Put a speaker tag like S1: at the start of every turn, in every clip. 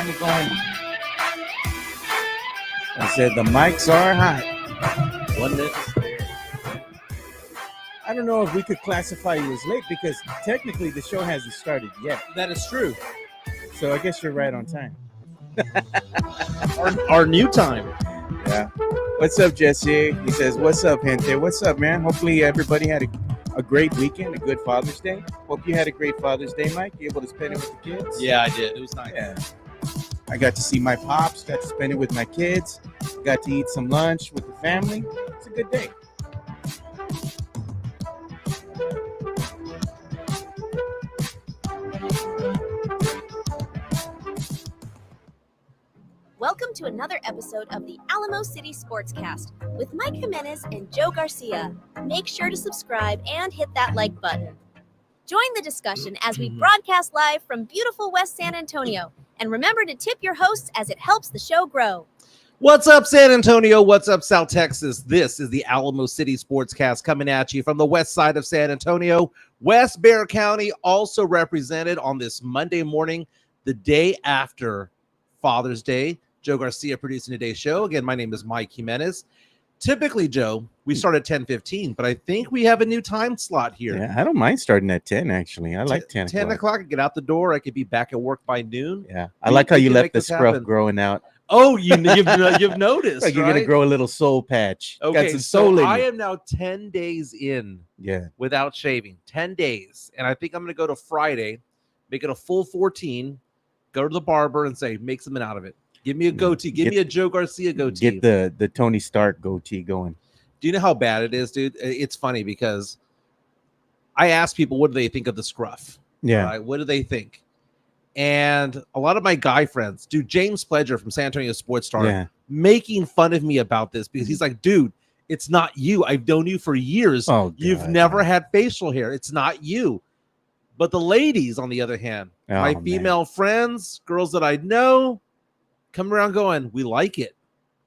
S1: I'm going. I said the mics are hot.
S2: 1 minute.
S1: I don't know if we could classify you as late because technically the show hasn't started yet.
S2: That is true.
S1: So I guess you're right on time.
S2: Our new time.
S1: Yeah. What's up, Jesse? He says, what's up, gente? What's up, man? Hopefully everybody had a great weekend, a good Father's Day. Hope you had a great Father's Day, Mike. You able to spend it with the kids?
S2: Yeah, I did. It was nice.
S1: Yeah. I got to see my pops, got to spend it with my kids, got to eat some lunch with the family. It's a good day.
S3: Welcome to another episode of the Alamo City Sportscast with Mike Jimenez and Joe Garcia. Make sure to subscribe and hit that like button. Join the discussion as we broadcast live from beautiful West San Antonio. And remember to tip your hosts as it helps the show grow.
S2: What's up, San Antonio? What's up, South Texas? This is the Alamo City Sportscast coming at you from the west side of San Antonio. West Bexar County also represented on this Monday morning, the day after Father's Day. Joe Garcia producing today's show. Again, my name is Mike Jimenez. Typically, Joe, we start at 10:15, but I think we have a new time slot here.
S1: Yeah, I don't mind starting at 10, actually. I like 10 o'clock.
S2: 10 o'clock, I get out the door. I could be back at work by noon.
S1: Yeah, I like how you
S2: can
S1: left
S2: make
S1: the
S2: this
S1: scruff
S2: happen.
S1: growing out.
S2: Oh, you've noticed,
S1: Like you're
S2: right?
S1: going to grow a little soul patch.
S2: Okay,
S1: Got some soul
S2: so
S1: in
S2: I
S1: you.
S2: am now 10 days in
S1: Yeah.
S2: without shaving. 10 days. And I think I'm going to go to Friday, make it a full 14, go to the barber and say, make something out of it. Give me a goatee. Give me a Joe Garcia goatee.
S1: Get the Tony Stark goatee going.
S2: Do you know how bad it is, dude? It's funny because I ask people, what do they think of the scruff?
S1: Yeah.
S2: Right? What do they think? And a lot of my guy friends, dude, James Pledger from San Antonio Sports Star, making fun of me about this because he's like, dude, it's not you. I've known you for years.
S1: Oh,
S2: You've
S1: God,
S2: never had facial hair. It's not you. But the ladies, on the other hand, my female friends, girls that I know, come around going, we like it.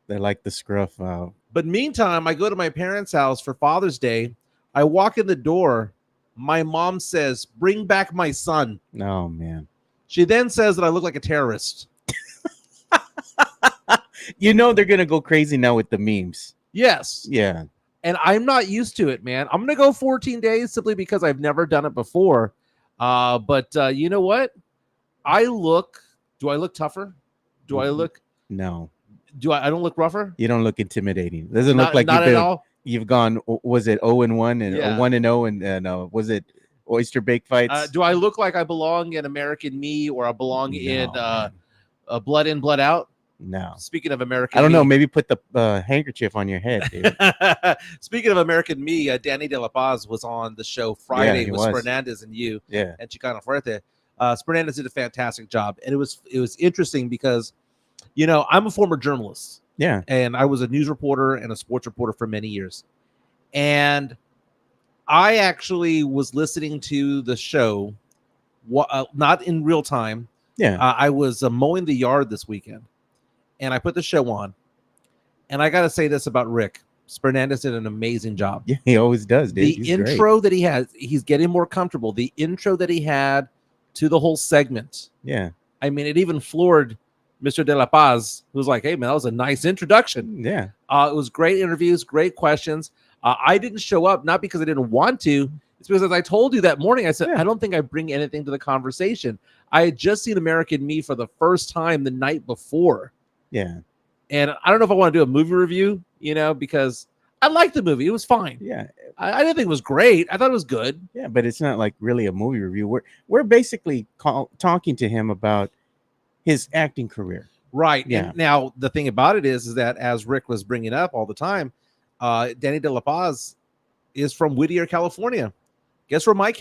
S1: They like the scruff out.
S2: But meantime, I go to my parents' house for Father's Day. I walk in the door. My mom says, bring back my son.
S1: Oh, man.
S2: She then says that I look like a terrorist.
S1: You know they're going to go crazy now with the memes.
S2: Yes.
S1: Yeah.
S2: And I'm not used to it, man. I'm going to go 14 days simply because I've never done it before. But you know what? Do I look tougher? Do I look?
S1: No.
S2: I don't look rougher?
S1: You don't look intimidating. Doesn't look like
S2: not at all.
S1: You've gone, was it 0-1 and 1-0 and was it oyster bake fights?
S2: Do I look like I belong in American Me or I belong in Blood In, Blood Out?
S1: No.
S2: Speaking of American
S1: I don't
S2: Me,
S1: know. Maybe put the handkerchief on your head, dude.
S2: Speaking of American Me, Danny De La Paz was on the show Friday with
S1: was.
S2: Fernandez and you
S1: Yeah.
S2: and Chicano Fuerte. Fernandez did a fantastic job. And it was interesting because, you know, I'm a former journalist.
S1: Yeah.
S2: And I was a news reporter and a sports reporter for many years. And I actually was listening to the show, not in real time.
S1: Yeah.
S2: I was mowing the yard this weekend. And I put the show on. And I got to say this about Rik. Fernandez did an amazing job.
S1: Yeah, he always does, dude.
S2: The intro that he has, he's getting more comfortable. The intro that he had to the whole segment.
S1: Yeah.
S2: I mean, it even floored Mr. De La Paz, who was like, hey, man, that was a nice introduction.
S1: Yeah.
S2: It was great interviews, great questions. I didn't show up, not because I didn't want to. It's because, as I told you that morning, I said, I don't think I bring anything to the conversation. I had just seen American Me for the first time the night before.
S1: Yeah.
S2: And I don't know if I want to do a movie review, you know, because I liked the movie. It was fine.
S1: Yeah.
S2: I didn't think it was great. I thought it was good.
S1: Yeah, but it's not like really a movie review. We're basically talking to him about his acting career.
S2: Right.
S1: Yeah.
S2: And now the thing about it is that as Rik was bringing up all the time, Danny De La Paz is from Whittier, California. Guess where my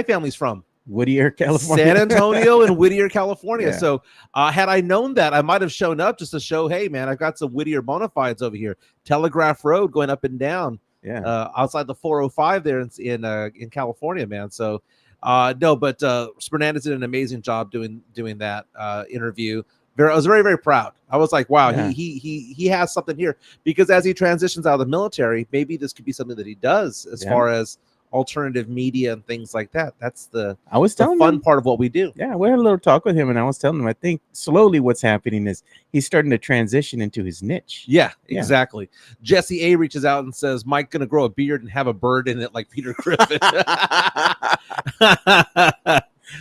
S2: family's from?
S1: Whittier, California.
S2: San Antonio and Whittier, California.
S1: Yeah.
S2: So had I known that, I might have shown up just to show, hey, man, I've got some Whittier bona fides over here. Telegraph Road going up and down.
S1: Yeah.
S2: Outside the 405 there in California, man. So no, but Fernandez did an amazing job doing that interview. I was very, very proud. I was like, wow,
S1: Yeah.
S2: he has something here, because as he transitions out of the military, maybe this could be something that he does as far as alternative media and things like that. That's the
S1: I was telling
S2: fun
S1: him,
S2: part of what we do.
S1: yeah, we had a little talk with him, and I was telling him, I think slowly what's happening is he's starting to transition into his niche.
S2: Yeah,
S1: Yeah.
S2: exactly. Jesse A reaches out and says, Mike going to grow a beard and have a bird in it like Peter Griffin.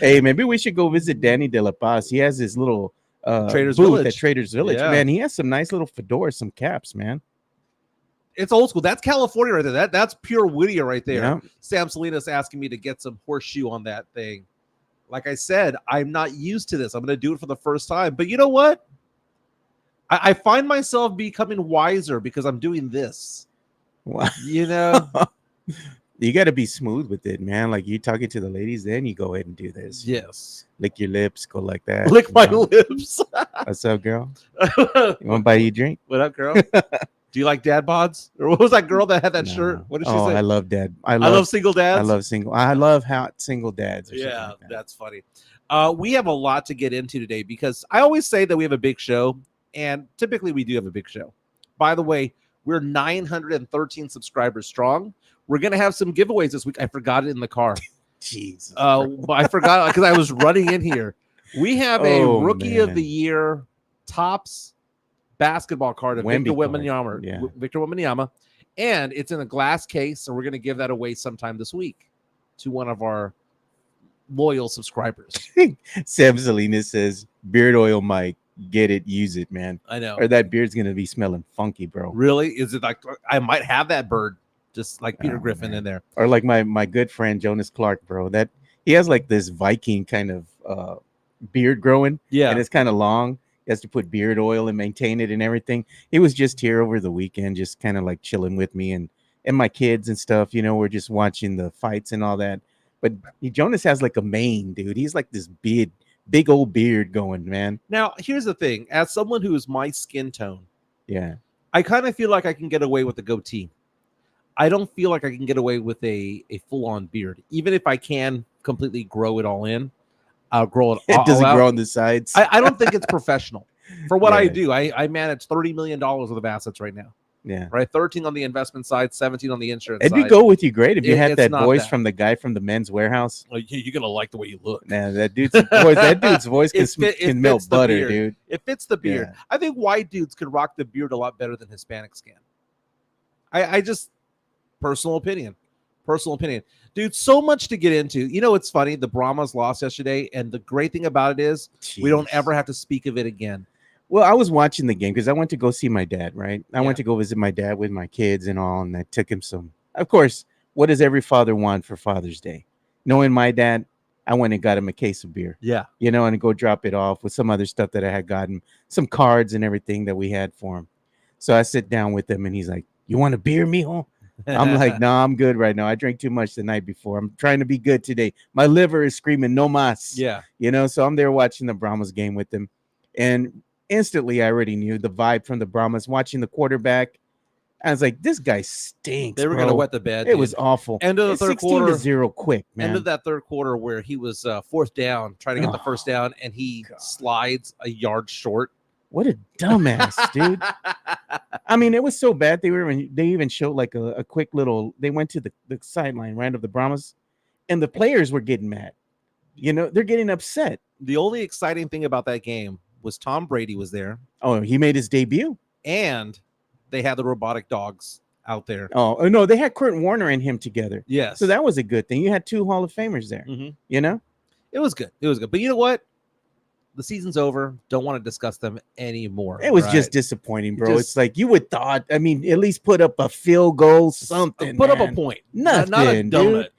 S1: Hey, maybe we should go visit Danny De La Paz. He has his little
S2: Traders
S1: booth
S2: Village.
S1: at Traders Village.
S2: Yeah.
S1: Man, he has some nice little fedoras, some caps, man.
S2: It's old school. That's California right there. That's pure Whittier right there.
S1: Yeah.
S2: Sam Salinas asking me to get some horseshoe on that thing. Like I said, I'm not used to this. I'm going to do it for the first time. But you know what? I find myself becoming wiser because I'm doing this.
S1: Wow.
S2: You know?
S1: You got to be smooth with it, man. Like you talking to the ladies, then you go ahead and do this.
S2: Yes.
S1: Lick your lips, go like that.
S2: Lick my
S1: know?
S2: lips.
S1: What's up, girl? You want to buy you a drink?
S2: What up, girl? Do you like dad bods? Or what was that girl that had that
S1: No.
S2: shirt? What did she
S1: Oh,
S2: say?
S1: I love dad. I
S2: love single dads.
S1: I love hot single dads. Or something
S2: Yeah,
S1: like that.
S2: that's funny. We have a lot to get into today because I always say that we have a big show, and typically we do have a big show. By the way, we're 913 subscribers strong. We're going to have some giveaways this week. I forgot it in the car.
S1: Jesus.
S2: But I forgot because I was running in here. We have a
S1: Oh,
S2: Rookie
S1: man.
S2: of the Year Topps basketball card of
S1: Wemby
S2: Victor
S1: card.
S2: Wembanyama.
S1: Yeah.
S2: Victor Wembanyama. And it's in a glass case, so we're going to give that away sometime this week to one of our loyal subscribers.
S1: Sam Salinas says, beard oil, Mike. Get it, use it, man.
S2: I know.
S1: Or that beard's going to be smelling funky, bro.
S2: Really? Is it like I might have that bird just like Peter
S1: Oh,
S2: Griffin
S1: man.
S2: in there?
S1: Or like my good friend Jonas Clark, bro. That he has like this Viking kind of beard growing,
S2: Yeah.
S1: and it's kind of long. He has to put beard oil and maintain it and everything. He was just here over the weekend, just kind of like chilling with me and my kids and stuff. You know, we're just watching the fights and all that. But Jonas has like a mane, dude. He's like this big old beard going, man.
S2: Now, here's the thing. As someone who is my skin tone,
S1: Yeah.
S2: I kind of feel like I can get away with a goatee. I don't feel like I can get away with a full-on beard. Even if I can completely grow it all in, I'll grow it all
S1: It doesn't
S2: out.
S1: grow on the sides.
S2: I don't think it's professional. For what I
S1: Yeah.
S2: do, I manage $30 million worth of assets right now.
S1: Yeah.
S2: Right? 13 on the investment side, 17 on the insurance
S1: It'd
S2: side.
S1: be go with you great if you had
S2: It's
S1: that
S2: not
S1: voice
S2: that.
S1: from the guy from the Men's Warehouse.
S2: Well, you're going to like the way you look.
S1: Man, that dude's voice, that dude's voice
S2: It
S1: can melt
S2: fits the
S1: butter,
S2: beard.
S1: dude.
S2: It fits the beard.
S1: Yeah.
S2: I think white dudes could rock the beard a lot better than Hispanics can. I just personal opinion. Dude, so much to get into. You know, it's funny. The Brahmas lost yesterday, and the great thing about it is we don't
S1: Jeez.
S2: ever have to speak of it again.
S1: Well, I was watching the game because I went to go see my dad, right? I
S2: Yeah.
S1: went to go visit my dad with my kids and all, and I took him some. Of course, what does every father want for Father's Day? Knowing my dad, I went and got him a case of beer,
S2: Yeah.
S1: you know, and go drop it off with some other stuff that I had gotten, some cards and everything that we had for him. So I sit down with him, and he's like, "You want a beer, mijo?" I'm like, "No, I'm good right now. I drank too much the night before. I'm trying to be good today. My liver is screaming no mas."
S2: Yeah.
S1: You know, so I'm there watching the Brahmas game with him. And instantly I already knew the vibe from the Brahmas, watching the quarterback. I was like, this guy stinks.
S2: They were going to wet the bed.
S1: It
S2: dude.
S1: was awful.
S2: End of the
S1: It's
S2: third
S1: 16
S2: quarter.
S1: to 0 quick, man.
S2: End of that third quarter where he was fourth down, trying to get the first down, and he
S1: God.
S2: slides a yard short.
S1: What a dumbass, dude. I mean, it was so bad. They even showed like a quick little, they went to the sideline, right, of the Brahmas, and the players were getting mad. You know, they're getting upset.
S2: The only exciting thing about that game was Tom Brady was there,
S1: Oh, he made his debut.
S2: and they had the robotic dogs out there.
S1: Oh, no, they had Kurt Warner and him together.
S2: Yes.
S1: So that was a good thing. You had 2 Hall of Famers there,
S2: Mhm.
S1: you know?
S2: It was good. But you know what? The season's over. Don't want to discuss them anymore.
S1: It was
S2: right?
S1: just disappointing, bro.
S2: Just-
S1: It's like you would thought, I mean, at least put up a field goal, something.
S2: Put up a
S1: man.
S2: point.
S1: Nothing,
S2: Not a donut
S1: dude.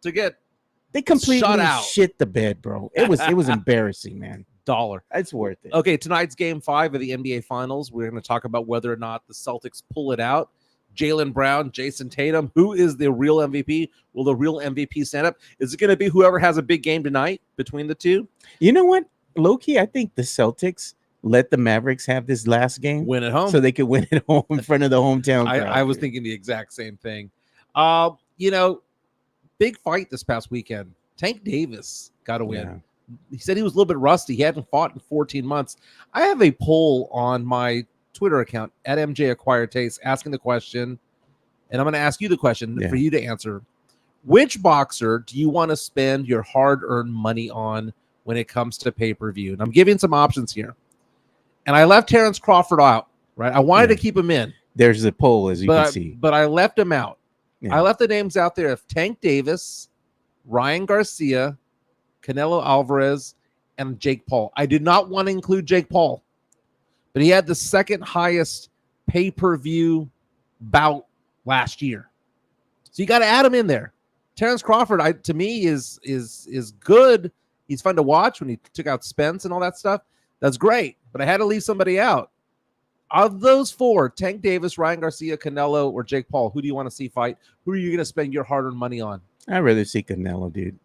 S2: to get
S1: They completely
S2: shut out.
S1: shit the bed, bro. It was embarrassing, man.
S2: dollar.
S1: It's worth it.
S2: Okay, tonight's game 5 of the NBA Finals. We're going to talk about whether or not the Celtics pull it out. Jaylen Brown, Jason Tatum, who is the real MVP? Will the real MVP stand up? Is it going to be whoever has a big game tonight between the two?
S1: You know what? Low-key, I think the Celtics let the Mavericks have this last game
S2: Win at home.
S1: so they could win at home in front of the hometown crowd.
S2: I was thinking the exact same thing. You know, big fight this past weekend. Tank Davis got a win.
S1: Yeah.
S2: He said he was a little bit rusty. He hadn't fought in 14 months. I have a poll on my Twitter account at MJ Acquired Taste asking the question, and I'm going to ask you the question
S1: Yeah.
S2: for you to answer. Which boxer do you want to spend your hard-earned money on when it comes to pay-per-view? And I'm giving some options here. And I left Terrence Crawford out, right? I wanted to keep him in.
S1: There's a poll, as you can see.
S2: But I left him out.
S1: Yeah.
S2: I left the names out there of Tank Davis, Ryan Garcia, Canelo Alvarez, and Jake Paul. I did not want to include Jake Paul, but he had the second highest pay-per-view bout last year. So you got to add him in there. Terrence Crawford, to me, is good. He's fun to watch when he took out Spence and all that stuff. That's great, but I had to leave somebody out. Of those four, Tank Davis, Ryan Garcia, Canelo, or Jake Paul, who do you want to see fight? Who are you going to spend your hard-earned money on?
S1: I'd rather see Canelo, dude.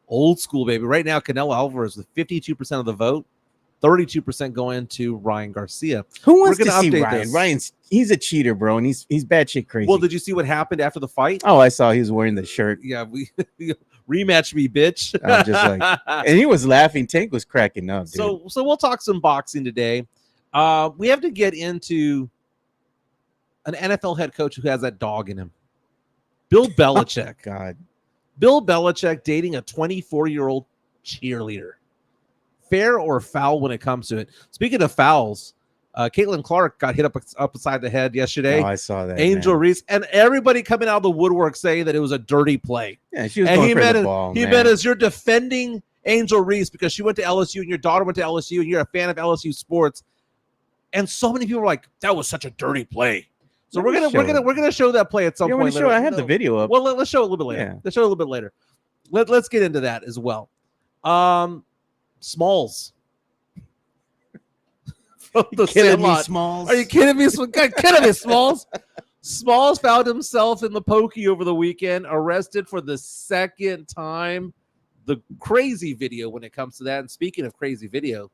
S2: Old school, baby. Right now, Canelo Alvarez with 52% of the vote, 32% going to Ryan Garcia.
S1: Who wants to see Ryan? He's a cheater, bro, and he's batshit crazy.
S2: Well, did you see what happened after the fight?
S1: Oh, I saw he was wearing the shirt.
S2: Yeah, we rematch me, bitch.
S1: I'm just like, and he was laughing. Tank was cracking up, dude.
S2: So we'll talk some boxing today. We have to get into an NFL head coach who has that dog in him. Bill Belichick.
S1: Oh, God.
S2: Bill Belichick dating a 24-year-old cheerleader. Fair or foul when it comes to it? Speaking of fouls, Caitlin Clark got hit up beside the head yesterday.
S1: Oh, I saw that.
S2: Angel Reese, and everybody coming out of the woodwork saying that it was a dirty play.
S1: Yeah, she was going for the ball,
S2: He meant as you're defending Angel Reese because she went to LSU and your daughter went to LSU and you're a fan of LSU sports. And so many people were like, "That was such a dirty play." So we're gonna show that play at some point.
S1: Later. I have the video up.
S2: Well, let's show it a little bit later.
S1: Yeah.
S2: Let's show it a little bit later. Let's get into that as well. Smalls. The
S1: kidding me,
S2: Smalls? Are you kidding me? Kidding me, Smalls? Smalls found himself in the pokey over the weekend, arrested for the second time. The crazy video when it comes to that. And speaking of crazy video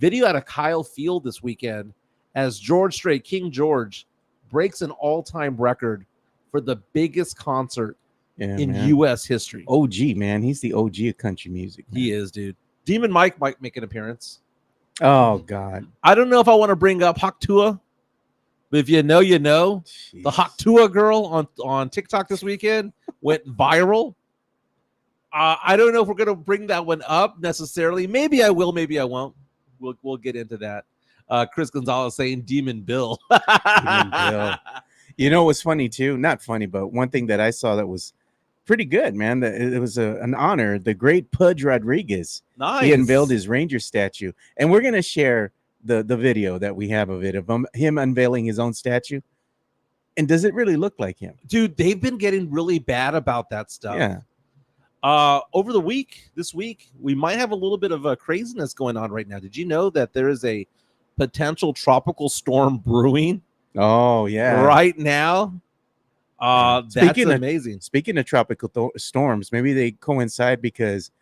S2: out of Kyle Field this weekend as George Strait, King George, breaks an all-time record for the biggest concert in U.S. history.
S1: OG, man. He's the OG of country music. Man.
S2: He is, dude. Demon Mike might make an appearance.
S1: Oh, God.
S2: I don't know if I want to bring up Haktua, but if you know, you know. Jeez. The Haktua girl on TikTok this weekend went viral. I don't know if we're going to bring that one up necessarily. Maybe I will, maybe I won't. We'll get into that. Chris Gonzalez saying Demon Bill.
S1: Demon Bill. You know what's funny too? Not funny, but one thing that I saw that was pretty good, man. It was an honor. The great Pudge Rodriguez.
S2: Nice.
S1: He unveiled his Ranger statue, and we're gonna share the video that we have of it of him unveiling his own statue. And does it really look like him,
S2: dude? They've been getting really bad about that stuff.
S1: Yeah.
S2: Over this week, we might have a little bit of a craziness going on right now. Did you know that there is a potential tropical storm brewing?
S1: Oh, yeah.
S2: Right now. That's amazing.
S1: Speaking of tropical storms, maybe they coincide because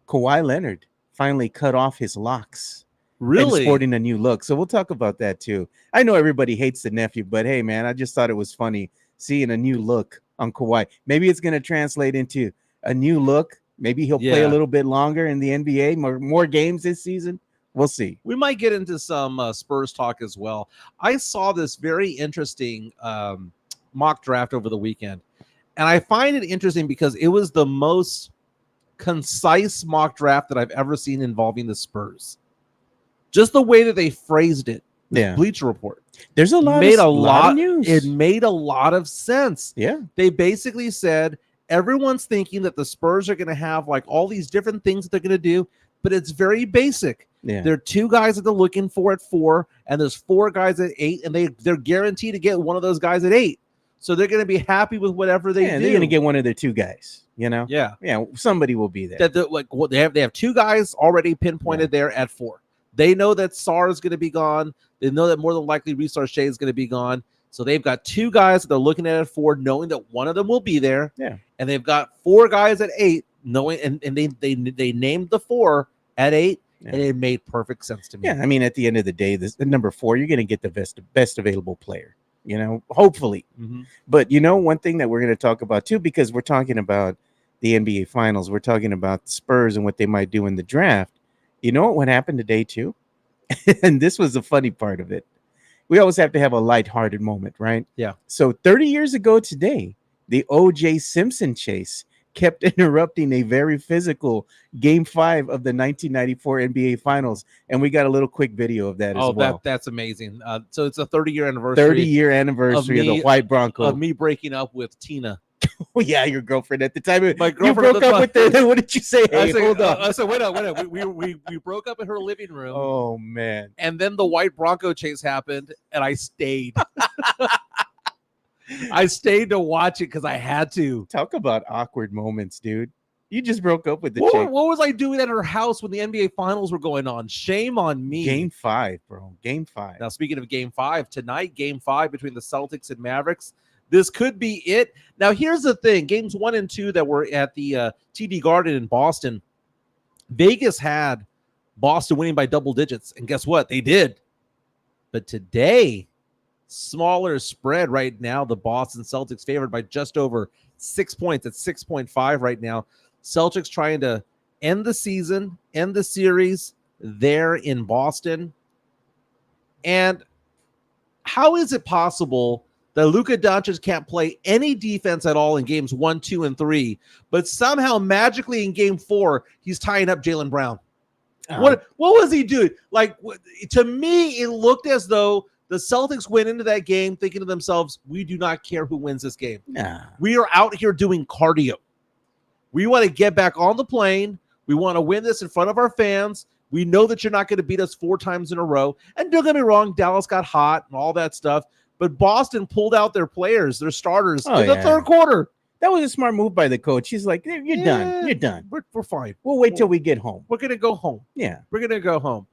S1: Kawhi Leonard finally cut off his locks.
S2: Really?
S1: And sporting a new look. So we'll talk about that too. I know everybody hates the nephew, but hey, man, I just thought it was funny seeing a new look on Kawhi. Maybe it's going to translate into a new look. Maybe he'll play a little bit longer in the NBA, more games this season. We'll see.
S2: We might get into some Spurs talk as well. I saw this very interesting mock draft over the weekend, and I find it interesting because it was the most concise mock draft that I've ever seen involving the Spurs. Just the way that they phrased it.
S1: Yeah.
S2: Bleacher Report.
S1: There's a lot of news.
S2: It made a lot of sense.
S1: Yeah.
S2: They basically said everyone's thinking that the Spurs are going to have like all these different things that they're going to do, but it's very basic.
S1: Yeah.
S2: There are 2 guys that they're looking for at 4, and there's 4 guys at 8, and they're guaranteed to get one of those guys at 8. So they're going to be happy with whatever they do.
S1: They're going to get one of their 2 guys. You know.
S2: Yeah.
S1: Somebody will be there.
S2: They have 2 guys already pinpointed there at 4. They know that Sarr is going to be gone. They know that more than likely Reece Shea is going to be gone. So they've got 2 guys that they're looking at 4, knowing that one of them will be there.
S1: Yeah.
S2: And they've got 4 guys at 8, knowing, and they named the 4 at 8, and it made perfect sense to me.
S1: Yeah, I mean, at the end of the day, the number 4, you're going to get the best available player. You know, hopefully.
S2: Mm-hmm.
S1: But you know, one thing that we're going to talk about too, because we're talking about the NBA Finals, we're talking about the Spurs and what they might do in the draft. You know what happened today too? And this was the funny part of it. We always have to have a lighthearted moment, right?
S2: Yeah.
S1: So 30 years ago today, the O.J. Simpson chase kept interrupting a very physical Game 5 of the 1994 NBA Finals, and we got a little quick video of that as well.
S2: That's amazing. So it's a 30-year anniversary.
S1: 30-year anniversary of the White Bronco.
S2: Of me breaking up with Tina.
S1: Oh, yeah, your girlfriend at the time.
S2: My girlfriend.
S1: You broke up with her. What did you say? Hey, hold on.
S2: I said, wait up. We broke up in her living room.
S1: Oh, man.
S2: And then the White Bronco chase happened, and I stayed. I stayed to watch it because I had to.
S1: Talk about awkward moments, dude. You just broke up with the
S2: chick.
S1: chick.
S2: What was I doing at her house when the NBA Finals were going on? Shame on me.
S1: Game 5, bro. Game 5.
S2: Now, speaking of Game 5, tonight, Game 5 between the Celtics and Mavericks. This could be it. Now, here's the thing. Games 1 and 2 that were at the TD Garden in Boston, Vegas had Boston winning by double digits. And guess what? They did. But today, smaller spread right now. The Boston Celtics favored by just over 6 points at 6.5 right now. Celtics trying to end the season, end the series there in Boston. And how is it possible that Luka Doncic can't play any defense at all in games 1, 2, and 3, but somehow magically in game 4, he's tying up Jaylen Brown? What was he doing? Like, to me, it looked as though the Celtics went into that game thinking to themselves, we do not care who wins this game. We are out here doing cardio. We want to get back on the plane. We want to win this in front of our fans. We know that you're not going to beat us 4 times in a row. And don't get me wrong, Dallas got hot and all that stuff. But Boston pulled out their players, their starters in the third quarter.
S1: That was a smart move by the coach. He's like, you're done. You're done.
S2: We're fine.
S1: We'll wait till we get home.
S2: We're going to go home.
S1: Yeah.
S2: We're going to go home.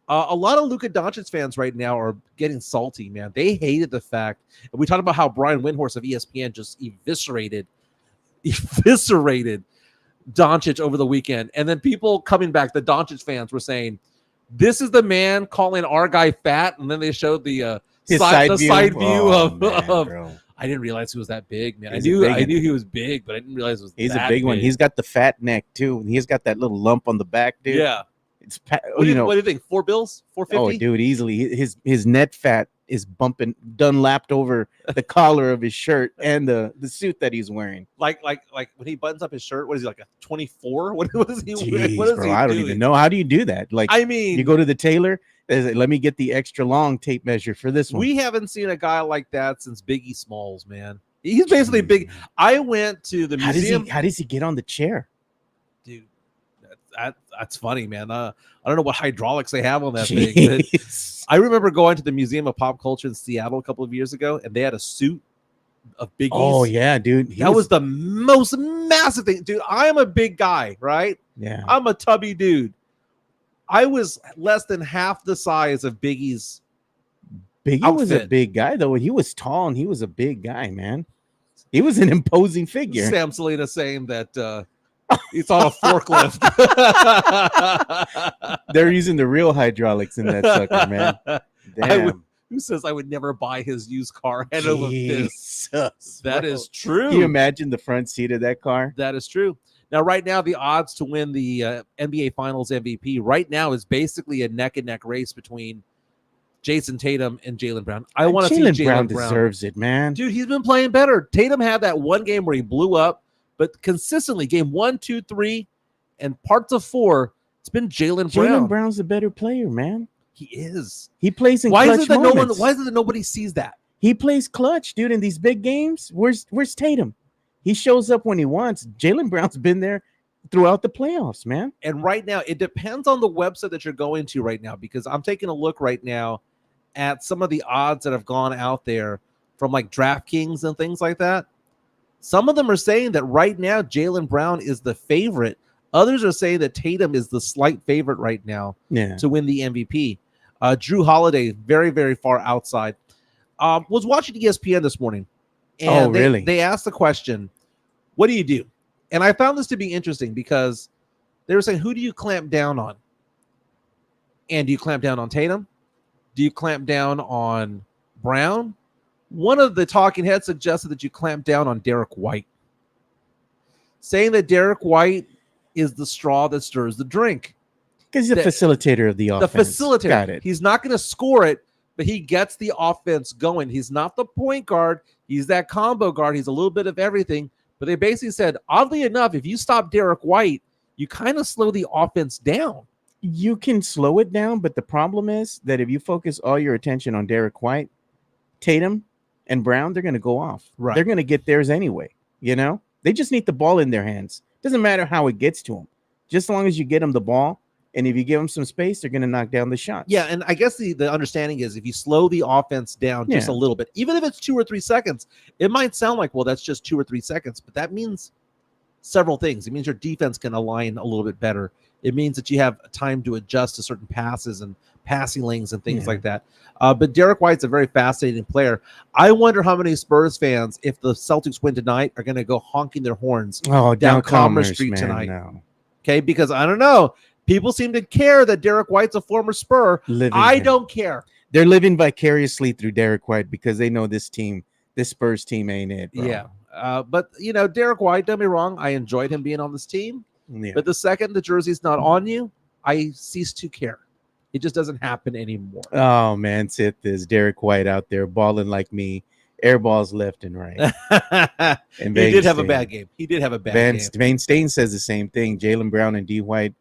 S2: A lot of Luka Doncic fans right now are getting salty, man. They hated the fact. And we talked about how Brian Windhorst of ESPN just eviscerated Doncic over the weekend. And then people coming back, the Doncic fans were saying, this is the man calling our guy fat. And then they showed the side view of I didn't realize he was that big, man. I knew he was big, but I didn't realize it was
S1: he's a big one. He's got the fat neck too, and he's got that little lump on the back, dude.
S2: Yeah.
S1: It's
S2: what do you think? $4 bills? $4.50?
S1: Oh, dude, easily. His net fat is bumping, lapped over the collar of his shirt and the suit that he's wearing.
S2: Like when he buttons up his shirt, what is he, like a 24? What is he?
S1: Jeez,
S2: what is
S1: bro,
S2: he
S1: I don't even know. How do you do that? Like,
S2: I mean,
S1: you go to the tailor. Let me get the extra long tape measure for this one.
S2: We haven't seen a guy like that since Biggie Smalls, man. He's basically big. I went to the museum.
S1: How does he get on the chair?
S2: Dude, that's funny, man. I don't know what hydraulics they have on that thing. But I remember going to the Museum of Pop Culture in Seattle a couple of years ago, and they had a suit of Biggie's.
S1: Oh, yeah, dude.
S2: That was the most massive thing. Dude, I am a big guy, right?
S1: Yeah.
S2: I'm a tubby dude. I was less than half the size of Biggie's outfit.
S1: Was a big guy, though. He was tall, and he was a big guy, man. He was an imposing figure.
S2: Sam Salinas saying that it's on a forklift.
S1: They're using the real hydraulics in that sucker, man. Damn.
S2: Who says I would never buy his used car? Hand over fist. That is true.
S1: Can you imagine the front seat of that car?
S2: That is true. Now, right now, the odds to win the NBA Finals MVP right now is basically a neck-and-neck race between Jason Tatum and Jaylen Brown. I want to see Jaylen Brown
S1: deserves it, man.
S2: Dude, he's been playing better. Tatum had that one game where he blew up, but consistently, game 1, 2, 3, and parts of 4, it's been Jaylen Brown.
S1: Jaylen Brown's a better player, man.
S2: He is.
S1: He plays in clutch moments.
S2: Why is it that nobody sees that?
S1: He plays clutch, dude, in these big games. Where's Tatum? He shows up when he wants. Jaylen Brown's been there throughout the playoffs, man.
S2: And right now, it depends on the website that you're going to right now, because I'm taking a look right now at some of the odds that have gone out there from like DraftKings and things like that. Some of them are saying that right now, Jaylen Brown is the favorite. Others are saying that Tatum is the slight favorite right now to win the MVP. Drew Holiday, very, very far outside. Was watching ESPN this morning. And
S1: really?
S2: They asked the question, what do you do? And I found this to be interesting because they were saying, who do you clamp down on? And do you clamp down on Tatum? Do you clamp down on Brown? One of the talking heads suggested that you clamp down on Derrick White, saying that Derrick White is the straw that stirs the drink.
S1: Because he's a facilitator of the offense.
S2: The facilitator.
S1: Got it.
S2: He's not going to score it, but he gets the offense going. He's not the point guard. He's that combo guard. He's a little bit of everything, But they basically said, oddly enough, if you stop Derrick White, you kind of slow the offense down.
S1: You can slow it down, but the problem is that if you focus all your attention on Derrick White, Tatum and Brown, they're going to go off.
S2: Right.
S1: They're going to get theirs anyway. They just need the ball in their hands. Doesn't matter how it gets to them. Just as long as you get them the ball, and if you give them some space, they're going to knock down the shots.
S2: Yeah, and I guess the understanding is if you slow the offense down just a little bit, even if it's 2 or 3 seconds, it might sound like, well, that's just 2 or 3 seconds, but that means several things. It means your defense can align a little bit better. It means that you have time to adjust to certain passes and passing lanes and things like that. But Derrick White's a very fascinating player. I wonder how many Spurs fans, if the Celtics win tonight, are going to go honking their horns down Commerce Street tonight.
S1: No.
S2: Okay, because I don't know. People seem to care that Derrick White's a former Spur. I don't care.
S1: They're living vicariously through Derrick White because they know this Spurs team ain't it, bro.
S2: Yeah. But, Derrick White, don't be wrong. I enjoyed him being on this team.
S1: Yeah.
S2: But the second the jersey's not on you, I cease to care. It just doesn't happen anymore.
S1: Oh, man, sit this. Derrick White out there balling like me. Air balls left and right.
S2: And he did have a bad game.
S1: Van Stain says the same thing. Jaylen Brown and D. White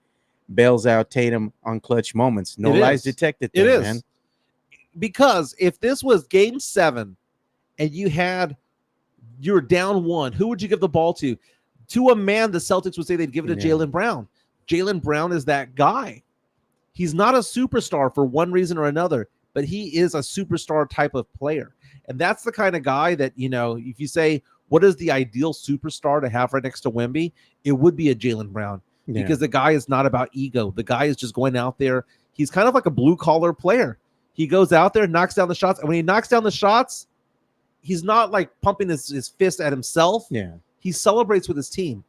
S1: bails out Tatum on clutch moments. No lies detected there, man.
S2: Because if this was game 7 and you were down 1, who would you give the ball to? To a man, the Celtics would say they'd give it to Jaylen Brown. Jaylen Brown is that guy. He's not a superstar for one reason or another, but he is a superstar type of player. And that's the kind of guy that, if you say, what is the ideal superstar to have right next to Wemby? It would be a Jaylen Brown. Because the guy is not about ego. The guy is just going out there. He's kind of like a blue-collar player. He goes out there, knocks down the shots. And when he knocks down the shots, he's not like pumping his fist at himself.
S1: Yeah.
S2: He celebrates with his team.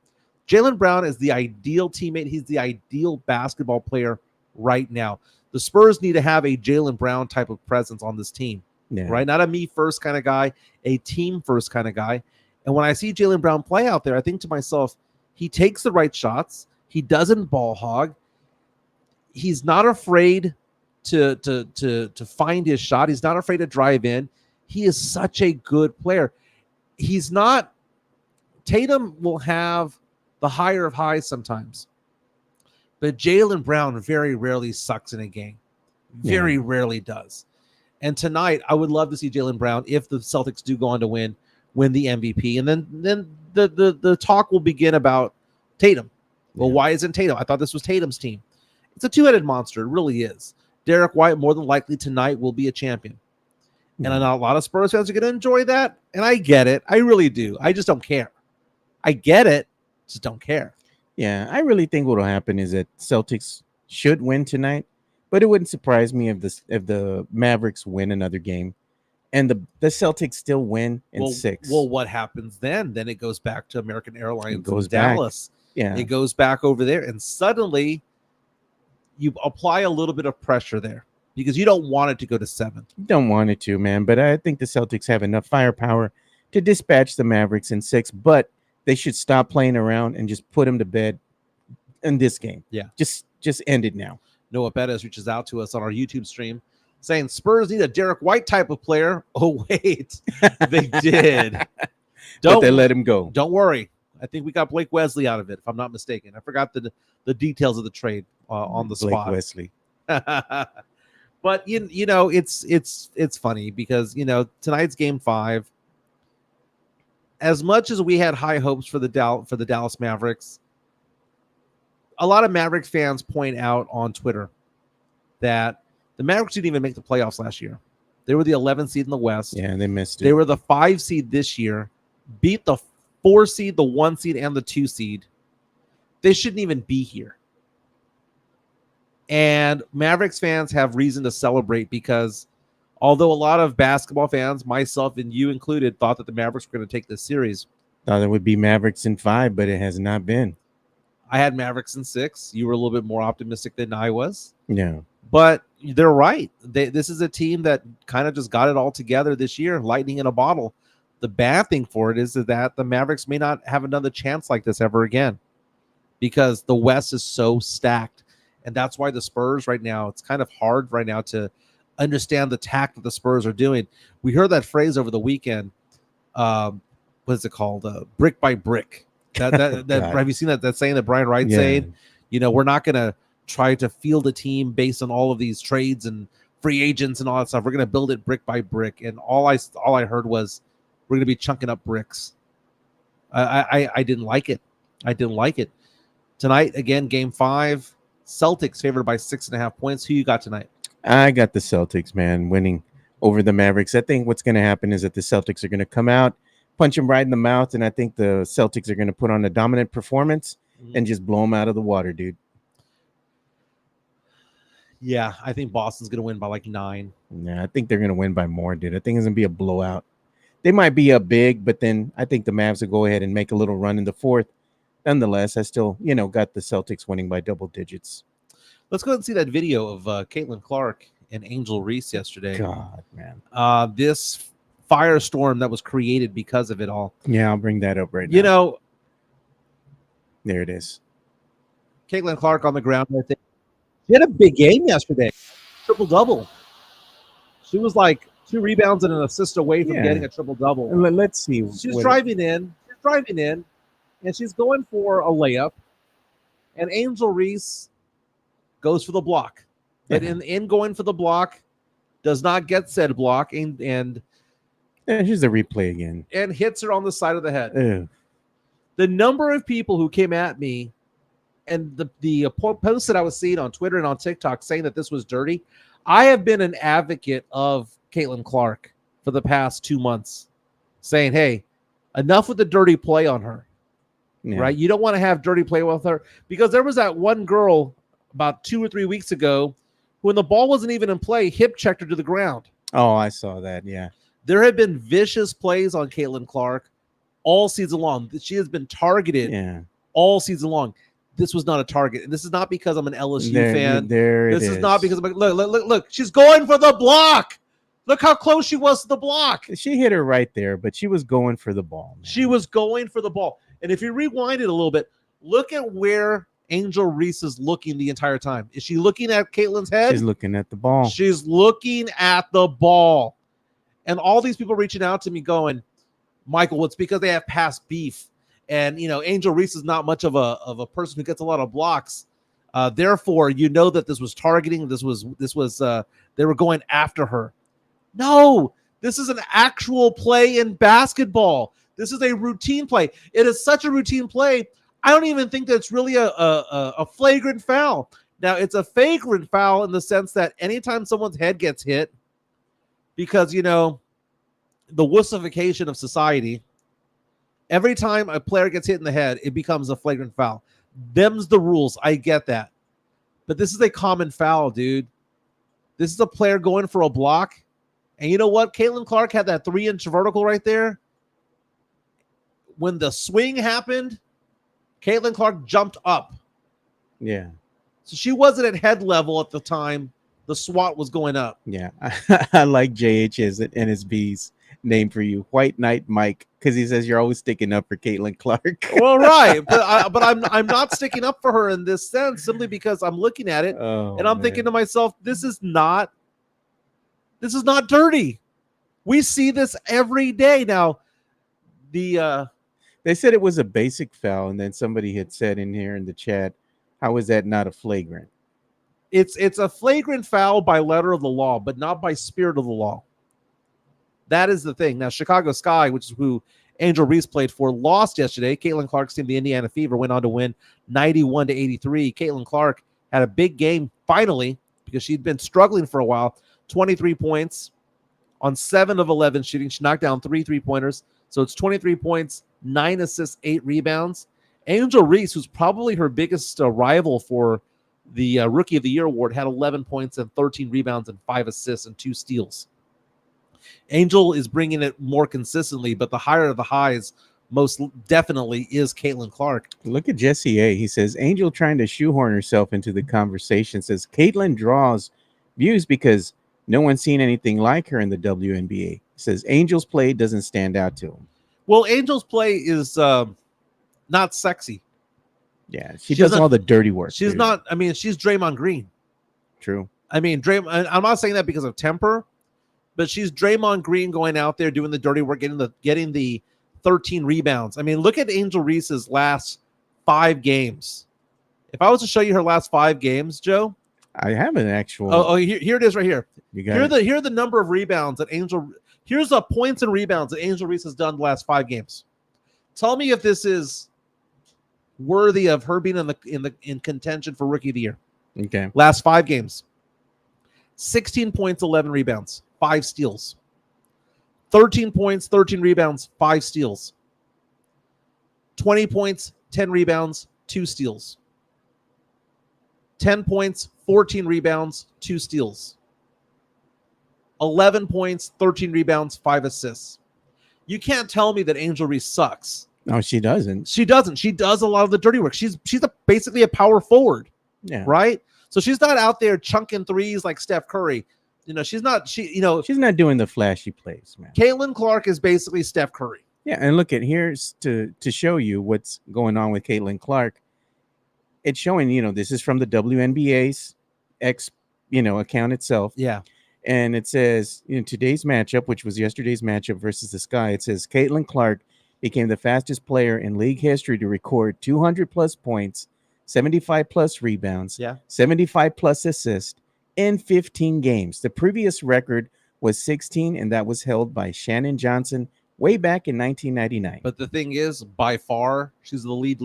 S2: Jaylen Brown is the ideal teammate. He's the ideal basketball player right now. The Spurs need to have a Jaylen Brown type of presence on this team. Right? Not a me-first kind of guy, a team-first kind of guy. And when I see Jaylen Brown play out there, I think to myself, he takes the right shots. He doesn't ball hog. He's not afraid to find his shot. He's not afraid to drive in. He is such a good player. He's not. Tatum will have the higher of highs sometimes, but Jaylen Brown very rarely sucks in a game. Very rarely does. And tonight, I would love to see Jaylen Brown if the Celtics do go on to win the MVP, and then the talk will begin about Tatum. Well, why isn't Tatum? I thought this was Tatum's team. It's a two-headed monster. It really is. Derrick White, more than likely tonight, will be a champion. And I know a lot of Spurs fans are going to enjoy that. And I get it. I really do. I just don't care. I get it. Just don't care.
S1: Yeah, I really think what will happen is that Celtics should win tonight. But it wouldn't surprise me if the Mavericks win another game. And the Celtics still win in 6.
S2: Well, what happens then? Then it goes back to American Airlines in
S1: back.
S2: Dallas.
S1: Yeah.
S2: It goes back over there, and suddenly you apply a little bit of pressure there because you don't want it to go to 7.
S1: You don't want it to, man. But I think the Celtics have enough firepower to dispatch the Mavericks in 6. But they should stop playing around and just put them to bed in this game.
S2: Yeah.
S1: Just end it now.
S2: Noah Bettis reaches out to us on our YouTube stream saying Spurs need a Derrick White type of player. Oh, wait. They did.
S1: But they let him go.
S2: Don't worry. I think we got Blake Wesley out of it, if I'm not mistaken. I forgot the details of the trade on the spot.
S1: Blake Wesley.
S2: But it's funny because tonight's game 5. As much as we had high hopes for the Dallas Mavericks, a lot of Mavericks fans point out on Twitter that the Mavericks didn't even make the playoffs last year. They were the 11th seed in the West.
S1: Yeah, they missed it.
S2: They were the 5 seed this year, beat the 4 seed, the 1 seed, and the 2 seed. They shouldn't even be here. And Mavericks fans have reason to celebrate because although a lot of basketball fans, myself and you included, thought that the Mavericks were going to take this series.
S1: Thought it would be Mavericks in 5, but it has not been.
S2: I had Mavericks in 6. You were a little bit more optimistic than I was.
S1: Yeah.
S2: But they're right. This is a team that kind of just got it all together this year, lightning in a bottle. The bad thing for it is that the Mavericks may not have another chance like this ever again because the West is so stacked. And that's why the Spurs right now, it's kind of hard right now to understand the tact that the Spurs are doing. We heard that phrase over the weekend. what is it called? Brick by brick. That have you seen that saying that Brian Wright said? You know, we're not going to try to field a team based on all of these trades and free agents and all that stuff. We're going to build it brick by brick. And all I heard was we're going to be chunking up bricks. I didn't like it. I didn't like it. Tonight, again, game 5, Celtics favored by 6.5 points. Who you got tonight?
S1: I got the Celtics, man, winning over the Mavericks. I think what's going to happen is that the Celtics are going to come out, punch them right in the mouth, and I think the Celtics are going to put on a dominant performance and just blow them out of the water, dude.
S2: Yeah, I think Boston's going to win by like 9.
S1: Yeah, I think they're going to win by more, dude. I think it's going to be a blowout. They might be up big, but then I think the Mavs will go ahead and make a little run in the fourth. Nonetheless, I still, got the Celtics winning by double digits.
S2: Let's go ahead and see that video of Caitlin Clark and Angel Reese yesterday.
S1: God, man.
S2: This firestorm that was created because of it all.
S1: Yeah, I'll bring that up right now.
S2: You know,
S1: there it is.
S2: Caitlin Clark on the ground right there. She had a big game yesterday. Triple-double. She was like 2 rebounds and an assist away from getting a triple-double.
S1: Let's see.
S2: She's driving in, and she's going for a layup. And Angel Reese goes for the block. But in going for the block, does not get said block, and
S1: here's the replay again.
S2: And hits her on the side of the head.
S1: Ew.
S2: The number of people who came at me and the posts that I was seeing on Twitter and on TikTok saying that this was dirty, I have been an advocate of Caitlin Clark for the past 2 months, saying, hey, enough with the dirty play on her, right? You don't want to have dirty play with her, because there was that one girl about 2 or 3 weeks ago who, when the ball wasn't even in play, hip checked her to the ground.
S1: Oh, I saw that, yeah.
S2: There have been vicious plays on Caitlin Clark all season long. She has been targeted all season long. This was not a target. And this is not because I'm an LSU fan. This is not because I'm like, look. She's going for the block. Look how close she was to the block.
S1: She hit her right there, but she was going for the ball, man.
S2: She was going for the ball. And if you rewind it a little bit, look at where Angel Reese is looking the entire time. Is she looking at Caitlin's head?
S1: She's looking at the ball.
S2: She's looking at the ball. And all these people reaching out to me going, Michael, it's because they have past beef. And, Angel Reese is not much of a person who gets a lot of blocks. Therefore, that this was targeting. This was they were going after her. No, this is an actual play in basketball. This is a routine play. It is such a routine play. I don't even think that it's really a flagrant foul. Now, it's a flagrant foul in the sense that anytime someone's head gets hit, because, the wussification of society, every time a player gets hit in the head, it becomes a flagrant foul. Them's the rules. I get that. But this is a common foul, dude. This is a player going for a block. And you know what? Caitlin Clark had that 3-inch vertical right there. When the swing happened, Caitlin Clark jumped up.
S1: Yeah.
S2: So she wasn't at head level at the time the SWAT was going up.
S1: Yeah. I like JH's and his B's name for you, White Knight Mike, because he says you're always sticking up for Caitlin Clark.
S2: Well, right, but I'm not sticking up for her in this sense, simply because I'm looking at it and I'm thinking to myself, this is not dirty. We see this every day now.
S1: They said it was a basic foul, and then somebody had said in here in the chat, how is that not a flagrant?
S2: It's a flagrant foul by letter of the law, but not by spirit of the law. That is the thing. Now, Chicago Sky, which is who Angel Reese played for, lost yesterday. Caitlin Clark's team, the Indiana Fever, went on to win 91-83. Caitlin Clark had a big game finally, because she'd been struggling for a while. 23 points on 7 of 11 shooting. She knocked down 3 3-pointers. So it's 23 points, 9 assists, 8 rebounds. Angel Reese, who's probably her biggest rival for the Rookie of the Year award, had 11 points and 13 rebounds and 5 assists and 2 steals. Angel is bringing it more consistently, but the higher of the highs most definitely is Caitlin Clark.
S1: Look at Jesse A. He says, Angel trying to shoehorn herself into the conversation, says Caitlin draws views because no one's seen anything like her in the WNBA. He says Angel's play doesn't stand out to him.
S2: Well, Angel's play is not sexy.
S1: Yeah, she does all the dirty work.
S2: She's not. I mean, she's Draymond Green.
S1: True.
S2: I mean, I'm not saying that because of temper, but she's Draymond Green going out there doing the dirty work, getting the 13 rebounds. I mean, look at Angel Reese's last 5 games. If I was to show you her last 5 games, Joe.
S1: I have an actual.
S2: Oh, here it is right here.
S1: You got
S2: here are the number of rebounds that here's the points and rebounds that Angel Reese has done the last 5 games. Tell me if this is worthy of her being in contention for Rookie of the Year.
S1: Okay.
S2: Last 5 games. 16 points, 11 rebounds, 5 steals. 13 points, 13 rebounds, 5 steals. 20 points, 10 rebounds, 2 steals. 10 points, 14 rebounds, 2 steals. 11 points, 13 rebounds, 5 assists. You can't tell me that Angel Reese sucks.
S1: No, she doesn't.
S2: She doesn't. She does a lot of the dirty work. She's basically a power forward.
S1: Yeah.
S2: Right? So she's not out there chunking threes like Steph Curry. She's not
S1: doing the flashy plays, man.
S2: Caitlin Clark is basically Steph Curry.
S1: Yeah, and look at here's to show you what's going on with Caitlin Clark. It's showing, this is from the WNBA's account itself.
S2: Yeah.
S1: And it says, today's matchup, which was yesterday's matchup versus the Sky, it says Caitlin Clark became the fastest player in league history to record 200 plus points, 75 plus rebounds, 75 plus assists in 15 games. The previous record was 16, and that was held by Shannon Johnson way back in 1999.
S2: But the thing is, by far, she's the league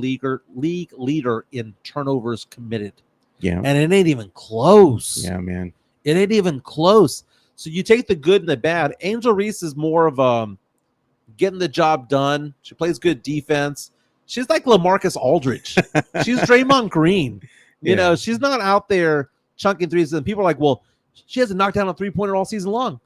S2: leader in turnovers committed.
S1: Yeah.
S2: And it ain't even close.
S1: Yeah, man.
S2: It ain't even close. So you take the good and the bad. Angel Reese is more of getting the job done. She plays good defense. She's like LaMarcus Aldridge. She's Draymond Green. She's not out there chunking threes. And people are like, well, she hasn't knocked down a 3-pointer all season long.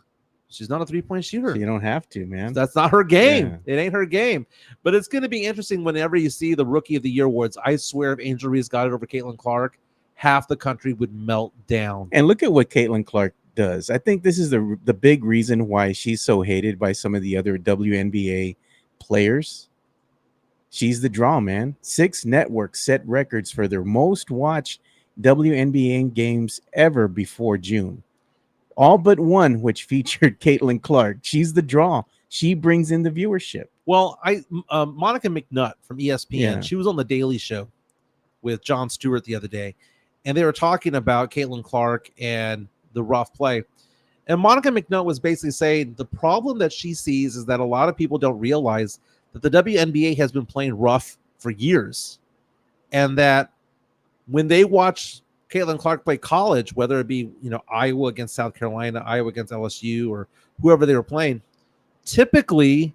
S2: She's not a 3-point shooter.
S1: You don't have to, man.
S2: That's not her game. Yeah. It ain't her game. But it's going to be interesting whenever you see the Rookie of the Year awards. I swear if Angel Reese got it over Caitlin Clark, half the country would melt down.
S1: And look at what Caitlin Clark does. I think this is the big reason why she's so hated by some of the other WNBA players. She's the draw, man. 6 networks set records for their most watched WNBA games ever before June. All but one, which featured Caitlin Clark. She's the draw. She brings in the viewership.
S2: Well, Monica McNutt from ESPN, she was on the Daily Show with Jon Stewart the other day, and they were talking about Caitlin Clark and the rough play. And Monica McNutt was basically saying the problem that she sees is that a lot of people don't realize that the WNBA has been playing rough for years, and that when they watch Caitlin Clark play college, whether it be Iowa against South Carolina, Iowa against LSU, or whoever they were playing, typically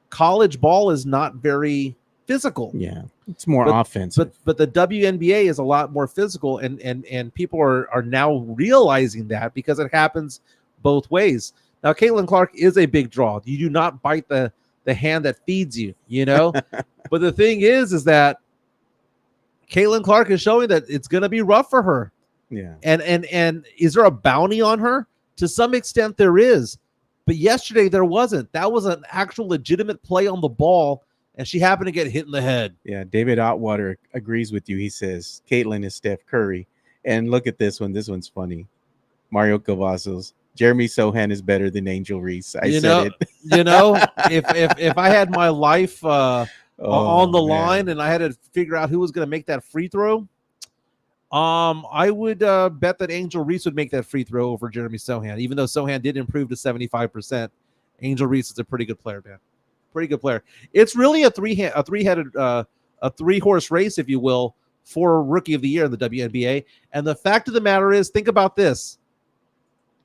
S2: college ball is not very physical.
S1: Yeah, it's more offensive.
S2: But the WNBA is a lot more physical, and people are now realizing that because it happens both ways. Now, Caitlin Clark is a big draw. You do not bite the hand that feeds you, But the thing is that Caitlin Clark is showing that it's going to be rough for her.
S1: Yeah.
S2: And is there a bounty on her? To some extent there is. But yesterday there wasn't. That was an actual legitimate play on the ball, and she happened to get hit in the head.
S1: Yeah, David Otwater agrees with you. He says Caitlin is Steph Curry. And look at this one. This one's funny. Mario Cavazos. Jeremy Sohan is better than Angel Reese. I said it.
S2: If I had my life on the line and I had to figure out who was going to make that free throw, I would bet that Angel Reese would make that free throw over Jeremy Sohan. Even though Sohan did improve to 75%, Angel Reese is a pretty good player, man. Pretty good player. It's really a three-horse race, if you will, for Rookie of the Year in the WNBA. And the fact of the matter is, think about this.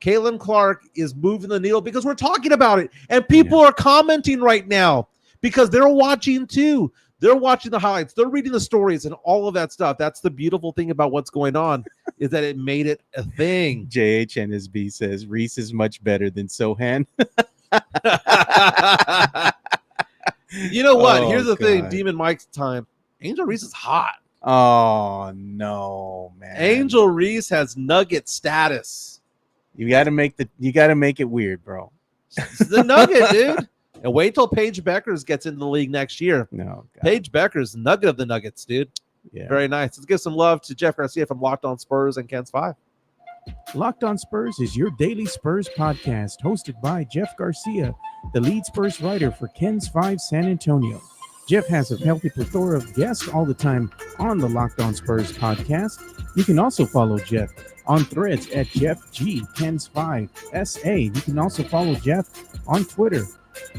S2: Caitlin Clark is moving the needle because we're talking about it, and people are commenting right now because they're watching too. They're watching the highlights. They're reading the stories and all of that stuff. That's the beautiful thing about what's going on is that it made it a thing.
S1: JHNSB says Reese is much better than Sohan.
S2: You know what? Here's the thing. Demon Mike's time. Angel Reese is hot.
S1: Oh, no, man.
S2: Angel Reese has nugget status.
S1: You got to make it weird, bro.
S2: It's the nugget, dude. And wait till Paige Beckers gets into the league next year.
S1: No, God.
S2: Paige Beckers, nugget of the Nuggets, dude.
S1: Yeah.
S2: Very nice. Let's give some love to Jeff Garcia from Locked On Spurs and Ken's 5.
S1: Locked On Spurs is your daily Spurs podcast, hosted by Jeff Garcia, the lead Spurs writer for Ken's 5 San Antonio. Jeff has a healthy plethora of guests all the time on the Locked On Spurs podcast. You can also follow Jeff on Threads at Jeff G Ken's 5 SA. You can also follow Jeff on Twitter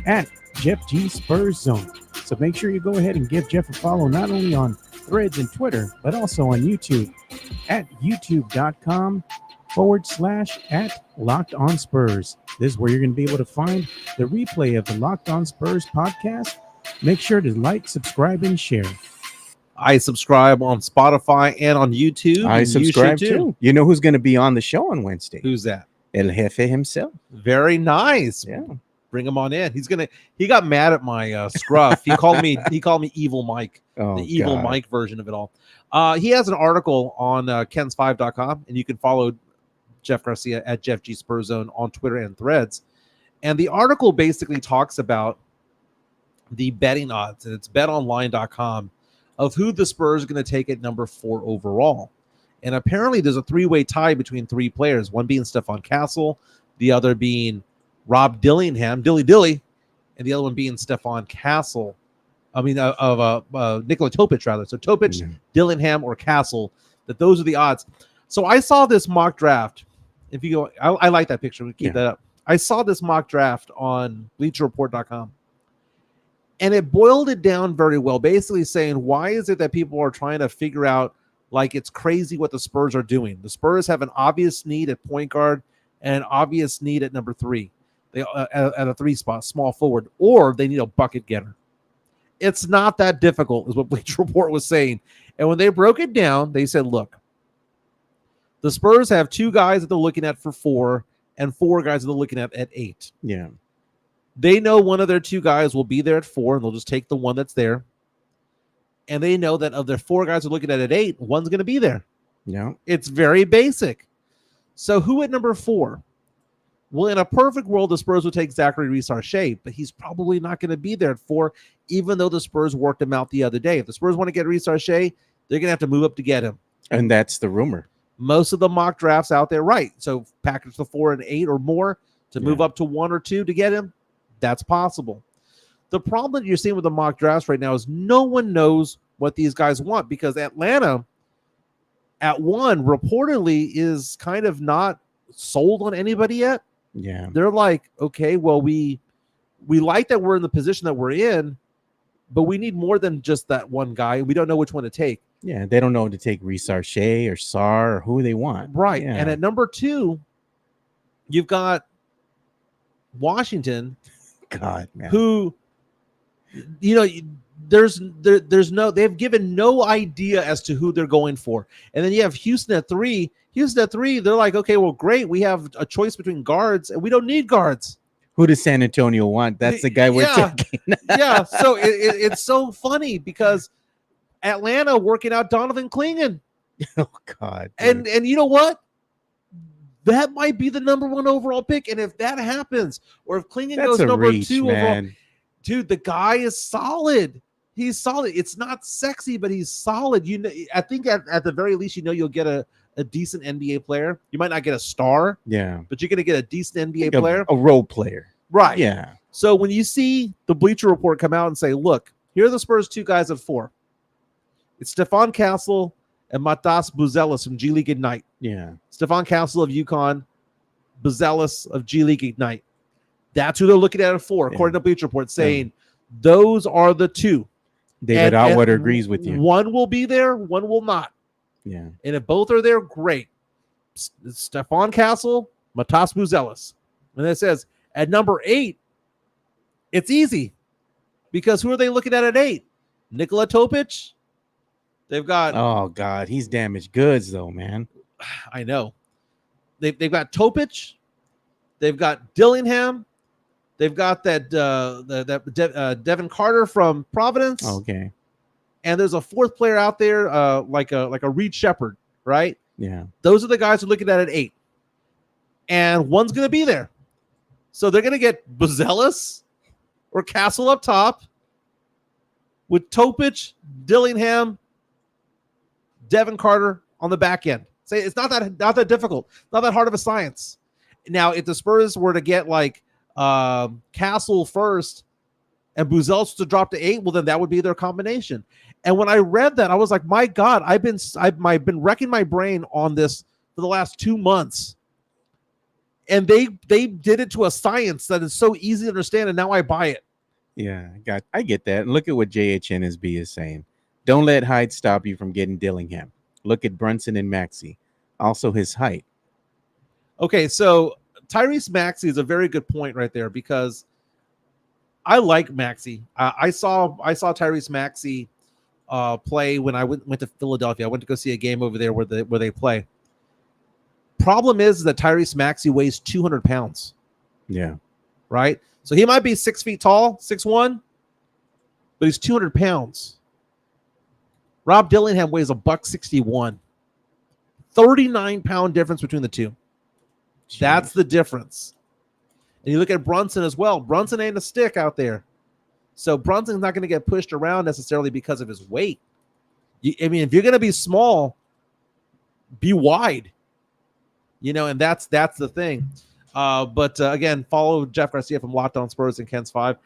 S1: at Jeff G Spurs Zone. So make sure you go ahead and give Jeff a follow not only on Threads and Twitter, but also on YouTube at youtube.com/at Locked On Spurs. This is where you're going to be able to find the replay of the Locked On Spurs podcast. Make sure to like, subscribe, and share.
S2: I subscribe on Spotify and on YouTube.
S1: I subscribe too. You know who's going to be on the show on Wednesday?
S2: Who's that?
S1: El Jefe himself.
S2: Very nice.
S1: Yeah.
S2: Bring him on in. He got mad at my scruff. He called me Evil Mike.
S1: Oh,
S2: the Evil
S1: God.
S2: Mike version of it all. He has an article on kens5.com, and you can follow Jeff Garcia at Jeff G Spurs Zone on Twitter and Threads. And the article basically talks about the betting odds, and it's betonline.com, of who the Spurs are going to take at number 4 overall. And apparently there's a 3-way tie between 3 players, one being Stephon Castle, the other being Rob Dillingham, Dilly, and the other one being Stephon Castle. I mean, Nikola Topic, rather. So Topic, Dillingham, or Castle, those are the odds. So I saw this mock draft. If you go, I like that picture. We keep that up. I saw this mock draft on BleacherReport.com. And it boiled it down very well, basically saying, why is it that people are trying to figure out, like, it's crazy what the Spurs are doing? The Spurs have an obvious need at point guard and an obvious need at number 3. They at a 3 spot, small forward, or they need a bucket getter. It's not that difficult, is what Bleacher Report was saying. And when they broke it down, they said, look, the Spurs have 2 guys that they're looking at for 4 and 4 guys that they're looking at 8.
S1: Yeah.
S2: They know one of their 2 guys will be there at 4, and they'll just take the one that's there. And they know that of their 4 guys they're looking at 8, one's going to be there.
S1: Yeah.
S2: It's very basic. So who at number 4? Well, in a perfect world, the Spurs would take Zachary Reese-Shea, but he's probably not going to be there at 4, even though the Spurs worked him out the other day. If the Spurs want to get Reese-Shea, they're going to have to move up to get him.
S1: And that's the rumor.
S2: Most of the mock drafts out there, right? So package the 4 and 8 or more to move up to 1 or 2 to get him. That's possible. The problem that you're seeing with the mock drafts right now is no one knows what these guys want, because Atlanta at 1 reportedly is kind of not sold on anybody yet.
S1: Yeah.
S2: They're like, okay, well, we like that we're in the position that we're in, but we need more than just that one guy. We don't know which one to take.
S1: Yeah, they don't know to take Reese-Shea or Sarr or who they want.
S2: Right.
S1: Yeah.
S2: And at number 2, you've got Washington,
S1: God, man.
S2: who, there's no, they've given no idea as to who they're going for. And then you have Houston at 3. Houston at 3, they're like, okay, well, great. We have a choice between guards, and we don't need guards.
S1: Who does San Antonio want? That's the guy we're taking.
S2: Yeah. So it's so funny because Atlanta working out Donovan Clingan.
S1: Oh, God.
S2: And you know what? That might be the number 1 overall pick. And if that happens, or if Clingan goes number 2 overall, dude, the guy is solid. He's solid. It's not sexy, but he's solid. I think at the very least, you'll get a decent NBA player. You might not get a star, but you're going to get a decent NBA player.
S1: A role player.
S2: Right.
S1: Yeah.
S2: So when you see the Bleacher Report come out and say, look, here are the Spurs 2 guys at 4. It's Stephon Castle and Matas Buzelis from G League Ignite.
S1: Yeah.
S2: Stephon Castle of UConn, Buzelis of G League Ignite. That's who they're looking at 4, according to Bleacher Report, saying those are the 2.
S1: David Atwater agrees with you.
S2: One will be there, one will not.
S1: Yeah.
S2: And if both are there, great. Stephon Castle, Matas Buzelis. And it says at number 8, it's easy. Because who are they looking at 8? Nikola Topic. They've got...
S1: Oh, God. He's damaged goods, though, man.
S2: I know. They've got Topic. They've got Dillingham. They've got that Devin Carter from Providence.
S1: Okay.
S2: And there's a 4th player out there, like a Reed Shepherd, right?
S1: Yeah.
S2: Those are the guys who are looking at 8. And one's going to be there. So they're going to get Buzelis or Castle up top with Topic, Dillingham, Devin Carter on the back end. Say it's not that difficult, not that hard of a science. Now, if the Spurs were to get like Castle first and Buzelis to drop to 8, well, then that would be their combination. And when I read that, I was like, my God, I've been wrecking my brain on this for the last 2 months. And they did it to a science that is so easy to understand, and now I buy it.
S1: Yeah, I get that. And look at what JHNSB is saying. Don't let height stop you from getting Dillingham. Look at Brunson and Maxey. Also his height.
S2: Okay, so Tyrese Maxey is a very good point right there, because I like Maxey. I saw Tyrese Maxey play when I went to Philadelphia. I went to go see a game over there where they play. Problem is that Tyrese Maxey weighs 200 pounds.
S1: Yeah.
S2: Right? So he might be 6 feet tall, 6'1", but he's 200 pounds. Rob Dillingham weighs $161. 39-pound difference between the two. Jeez. That's the difference. And you look at Brunson as well. Brunson ain't a stick out there. So Brunson's not going to get pushed around necessarily because of his weight. I mean, if you're going to be small, be wide. And that's the thing. But again, follow Jeff Garcia from Locked On Spurs and Ken's 5.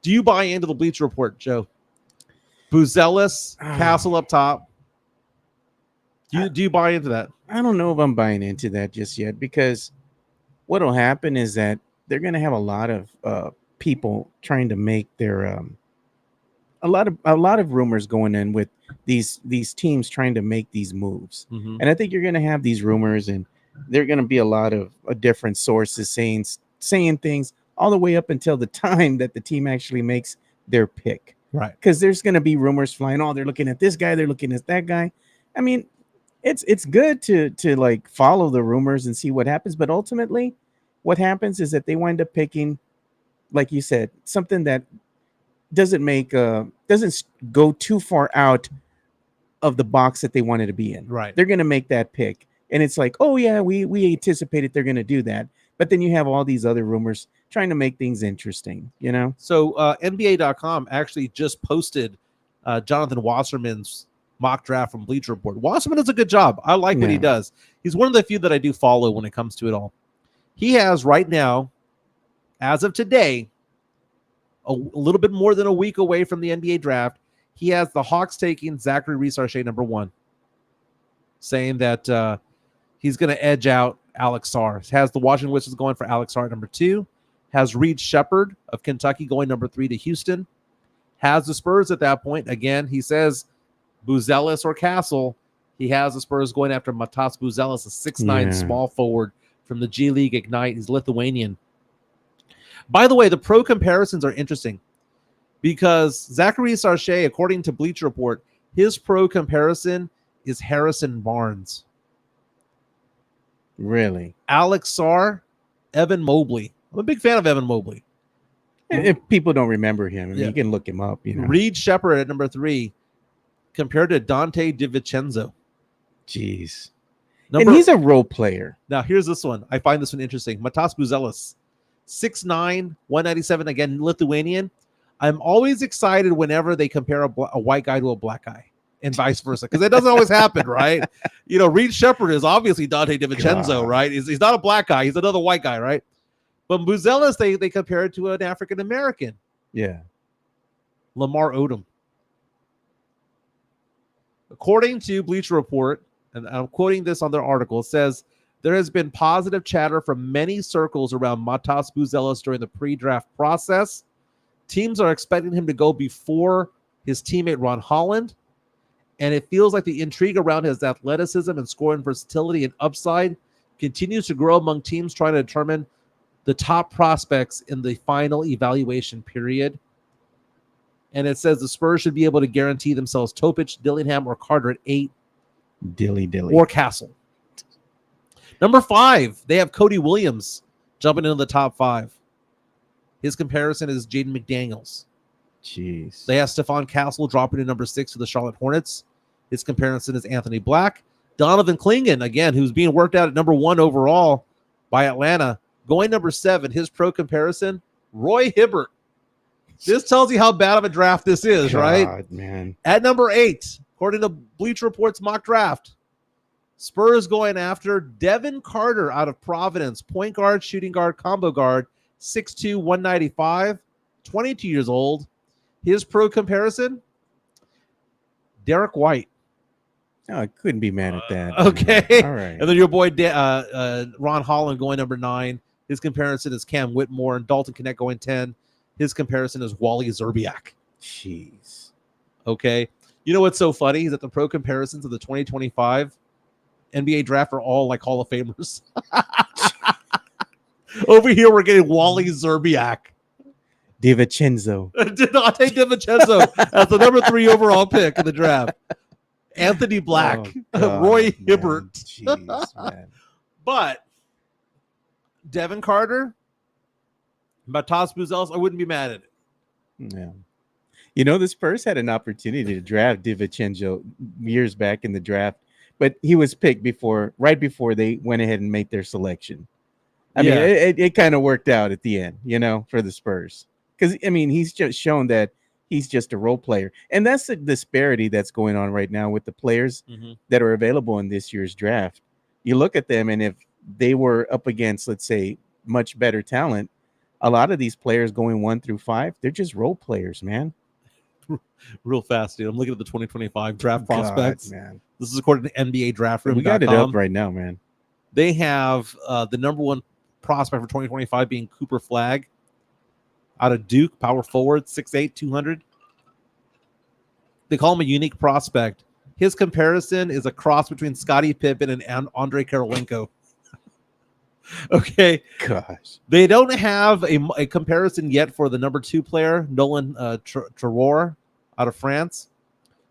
S2: Do you buy into the Bleacher Report, Joe? Buzelis, Castle up top. Do you buy into that?
S1: I don't know if I'm buying into that just yet, because what will happen is that they're going to have a lot of people trying to make their a lot of rumors going in with these teams trying to make these moves. Mm-hmm. And I think you're going to have these rumors, and there are going to be a lot of different sources saying things all the way up until the time that the team actually makes their pick.
S2: Right.
S1: Because there's going to be rumors flying. Oh, they're looking at this guy. They're looking at that guy. I mean, it's good to like follow the rumors and see what happens. But ultimately, what happens is that they wind up picking, like you said, something that doesn't go too far out of the box that they wanted to be in.
S2: Right.
S1: They're going to make that pick. And it's like, oh, yeah, we anticipated they're going to do that. But then you have all these other rumors trying to make things interesting, So
S2: NBA.com actually just posted Jonathan Wasserman's mock draft from Bleacher Report. Wasserman does a good job. I like what he does. He's one of the few that I do follow when it comes to it all. He has right now, as of today, a little bit more than a week away from the NBA draft, he has the Hawks taking Zachary Reese-Archet number 1, saying that he's going to edge out Alex Sarr. Has the Washington Wizards going for Alex Sarr at number 2. Has Reed Shepherd of Kentucky going number 3 to Houston. Has the Spurs at that point. Again, he says Buzelis or Castle. He has the Spurs going after Matas Buzelis, a 6'9" small forward from the G League Ignite. He's Lithuanian. By the way, the pro comparisons are interesting because Zachary Sarchet, according to Bleacher Report, his pro comparison is Harrison Barnes.
S1: Really?
S2: Alex Sarr, Evan Mobley. I'm a big fan of Evan Mobley.
S1: If people don't remember him, you can look him up.
S2: Reed Shepherd at number 3 compared to Dante DiVincenzo.
S1: Jeez. And he's a role player.
S2: Now, here's this one. I find this one interesting. Matas Buzelis, 6'9", 197, again, Lithuanian. I'm always excited whenever they compare a white guy to a black guy and vice versa, because that doesn't always happen, right? Reed Shepherd is obviously Dante DiVincenzo, right? He's not a black guy. He's another white guy, right? But Buzelis, they compare it to an African-American.
S1: Yeah.
S2: Lamar Odom. According to Bleacher Report, and I'm quoting this on their article, it says, there has been positive chatter from many circles around Matas Buzelis during the pre-draft process. Teams are expecting him to go before his teammate Ron Holland, and it feels like the intrigue around his athleticism and scoring versatility and upside continues to grow among teams trying to determine the top prospects in the final evaluation period. And it says the Spurs should be able to guarantee themselves Topic, Dillingham, or Carter at 8.
S1: Dilly.
S2: Or Castle. Number 5, they have Cody Williams jumping into the top 5. His comparison is Jaden McDaniels.
S1: Jeez.
S2: They have Stephon Castle dropping to number 6 to the Charlotte Hornets. His comparison is Anthony Black. Donovan Clingan, again, who's being worked out at number 1 overall by Atlanta, going number 7. His pro comparison, Roy Hibbert. This tells you how bad of a draft this is, right?
S1: Man.
S2: At number 8, according to Bleacher Report's mock draft, Spurs going after Devin Carter out of Providence, point guard, shooting guard, combo guard, 6'2", 195, 22 years old. His pro comparison, Derrick White.
S1: Oh, I couldn't be mad at that.
S2: Okay.
S1: All right.
S2: And then your boy Ron Holland going number 9. His comparison is Cam Whitmore, and Dalton Connect going 10. His comparison is Wally Zerbiak.
S1: Jeez.
S2: Okay. You know what's so funny is that the pro comparisons of the 2025 NBA draft are all like Hall of Famers. Over here, we're getting Wally Zerbiak.
S1: DiVincenzo.
S2: Did not take DiVincenzo as the number 3 overall pick in the draft. Anthony Black, Roy Hibbert.
S1: Jeez, man.
S2: But Devin Carter, Matas Buzelis, I wouldn't be mad at it.
S1: Yeah. You know, the Spurs had an opportunity to draft DiVincenzo years back in the draft, but he was picked right before they went ahead and made their selection. I mean, it kind of worked out at the end, for the Spurs. Because, I mean, he's just shown that he's just a role player. And that's the disparity that's going on right now with the players that are available in this year's draft. You look at them, and if they were up against, let's say, much better talent, a lot of these players going 1 through 5, they're just role players, man.
S2: Real fast, dude. I'm looking at the 2025 draft prospects.
S1: Man.
S2: This is according to NBA Draft Room.
S1: We got it up right now, man.
S2: They have the number 1 prospect for 2025 being Cooper Flagg out of Duke, power forward, 6'8", 200. They call him a unique prospect. His comparison is a cross between Scottie Pippen and Andre Karolinko. Okay.
S1: Gosh.
S2: They don't have a comparison yet for the number 2 player, Nolan Traore out of France.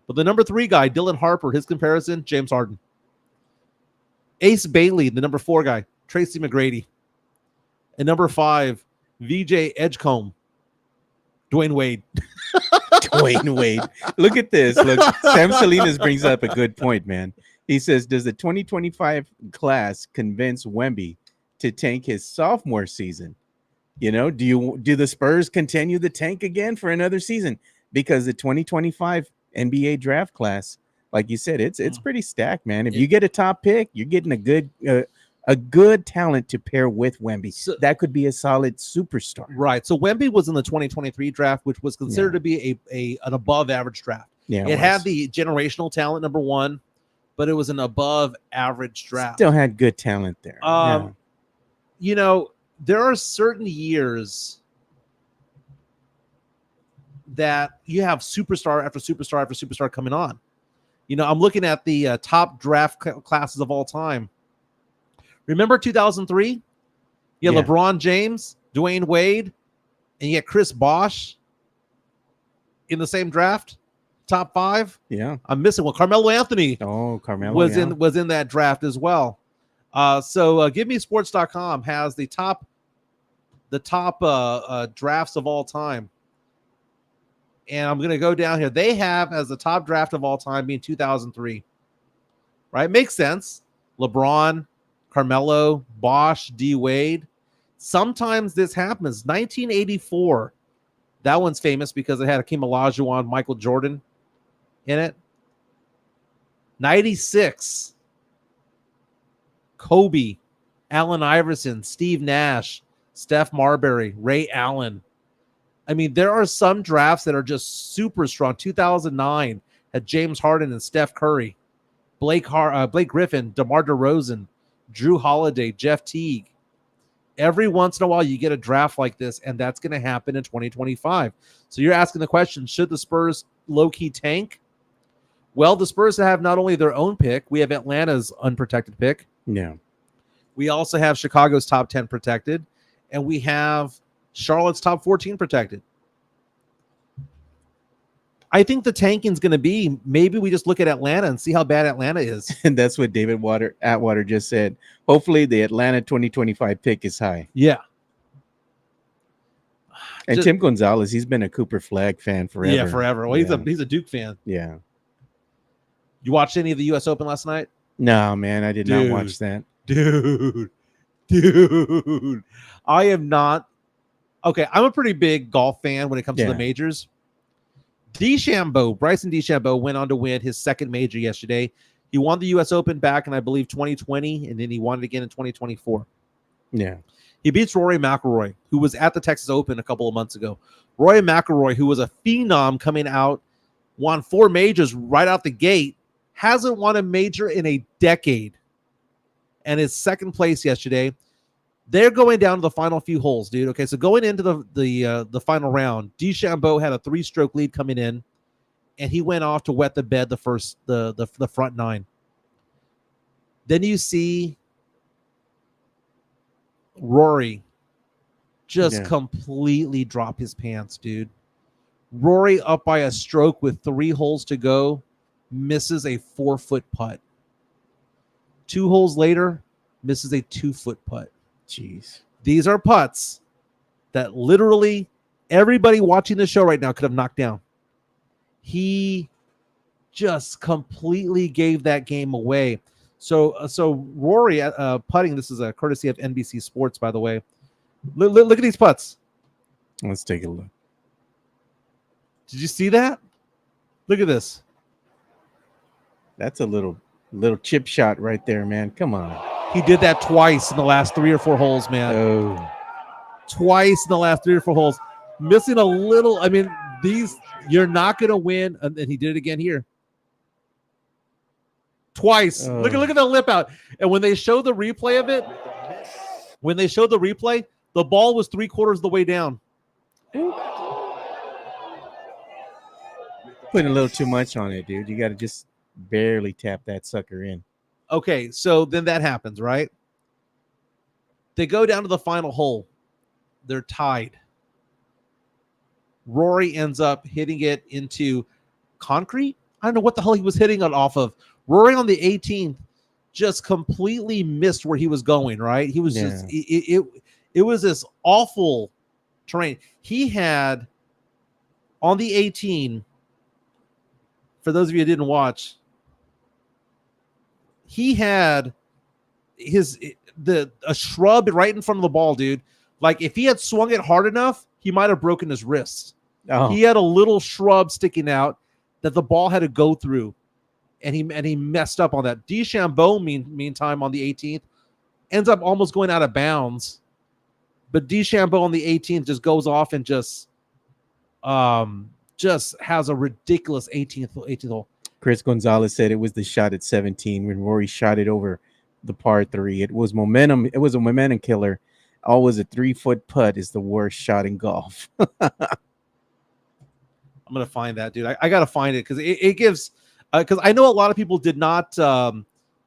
S2: But the number 3 guy, Dylan Harper, his comparison, James Harden. Ace Bailey, the number 4 guy, Tracy McGrady. And number 5, VJ Edgecombe, Dwayne Wade.
S1: Dwayne Wade. Look at this. Look, Sam Salinas brings up a good point, man. He says, does the 2025 class convince Wemby to tank his sophomore season? Do the Spurs continue the tank again for another season? Because the 2025 NBA draft class, like you said, it's pretty stacked, man. If you get a top pick, you're getting a good talent to pair with Wemby. So, that could be a solid superstar.
S2: Right. So Wemby was in the 2023 draft, which was considered to be an above average draft.
S1: Yeah,
S2: it had the generational talent, number 1, but it was an above average draft.
S1: Still had good talent there.
S2: There are certain years that you have superstar after superstar after superstar coming on. I'm looking at the top draft classes of all time. Remember 2003? You had LeBron James, Dwayne Wade, and you had Chris Bosh in the same draft, top 5.
S1: Yeah,
S2: I'm missing one. Carmelo Anthony.
S1: Oh, Carmelo
S2: was in that draft as well. So GiveMeSports.com has the top drafts of all time. And I'm going to go down here. They have as the top draft of all time being 2003. Right? Makes sense. LeBron, Carmelo, Bosh, D. Wade. Sometimes this happens. 1984. That one's famous because it had Hakeem Olajuwon, Michael Jordan in it. 96. Kobe, Allen Iverson, Steve Nash, Steph Marbury, Ray Allen. I mean, there are some drafts that are just super strong. 2009 had James Harden and Steph Curry, Blake Griffin, DeMar DeRozan, Drew Holiday, Jeff Teague. Every once in a while, you get a draft like this, and that's going to happen in 2025. So you're asking the question, should the Spurs low-key tank? Well, the Spurs have not only their own pick, we have Atlanta's unprotected pick.
S1: Yeah.
S2: We also have Chicago's top 10 protected, and we have Charlotte's top 14 protected. I think the tanking is going to be, maybe we just look at Atlanta and see how bad Atlanta is.
S1: And that's what David Atwater just said. Hopefully the Atlanta 2025 pick is high.
S2: Yeah.
S1: And Tim Gonzalez, he's been a Cooper Flagg fan forever.
S2: Yeah, forever. Well, he's a Duke fan.
S1: Yeah.
S2: You watched any of the U.S. Open last night?
S1: No, man, I did not watch that.
S2: Dude. I am not. Okay, I'm a pretty big golf fan when it comes to the majors. Bryson DeChambeau went on to win his second major yesterday. He won the U.S. Open back in, I believe, 2020, and then he won it again in 2024.
S1: Yeah.
S2: He beats Rory McIlroy, who was at the Texas Open a couple of months ago. Rory McIlroy, who was a phenom coming out, won 4 majors right out the gate, hasn't won a major in a decade, and is second place yesterday. They're going down to the final few holes, dude. Okay, so going into the final round, DeChambeau had a 3-stroke lead coming in, and he went off to wet the bed the front 9. Then you see Rory just completely drop his pants, dude. Rory up by a stroke with 3 holes to go, misses a 4-foot putt. 2 holes later, misses a 2-foot putt.
S1: Jeez.
S2: These are putts that literally everybody watching the show right now could have knocked down. He just completely gave that game away. So Rory putting, this is a courtesy of NBC Sports, by the way. Look at these putts.
S1: Let's take a look.
S2: Did you see that? Look at this.
S1: That's a little chip shot right there, man. Come on.
S2: He did that twice in the last 3 or 4 holes, man.
S1: Oh.
S2: Twice in the last 3 or 4 holes. Missing a little. I mean, these, you're not going to win. And he did it again here. Twice.
S1: Oh.
S2: Look at the lip out. And when they show the replay of it, the ball was 3/4 of the way down.
S1: Putting a little too much on it, dude. You got to just barely tap that sucker in.
S2: Okay, so then that happens, right? They go down to the final hole. They're tied. Rory ends up hitting it into concrete. I don't know what the hell he was hitting it off of. Rory on the 18th just completely missed where he was going, right? He was just, it was this awful terrain. He had, on the 18, for those of you who didn't watch, he had a shrub right in front of the ball, dude. Like, if he had swung it hard enough, he might have broken his wrists.
S1: Oh.
S2: He had a little shrub sticking out that the ball had to go through, and he messed up on that. DeChambeau, meantime, on the 18th, ends up almost going out of bounds, but DeChambeau on the 18th just goes off and just has a ridiculous 18th hole.
S1: Chris Gonzalez said it was the shot at 17 when Rory shot it over the par 3. It was momentum. It was a momentum killer. Always a 3-foot putt is the worst shot in golf.
S2: I'm gonna find that, dude. I gotta find it because it gives. Because I know a lot of people did not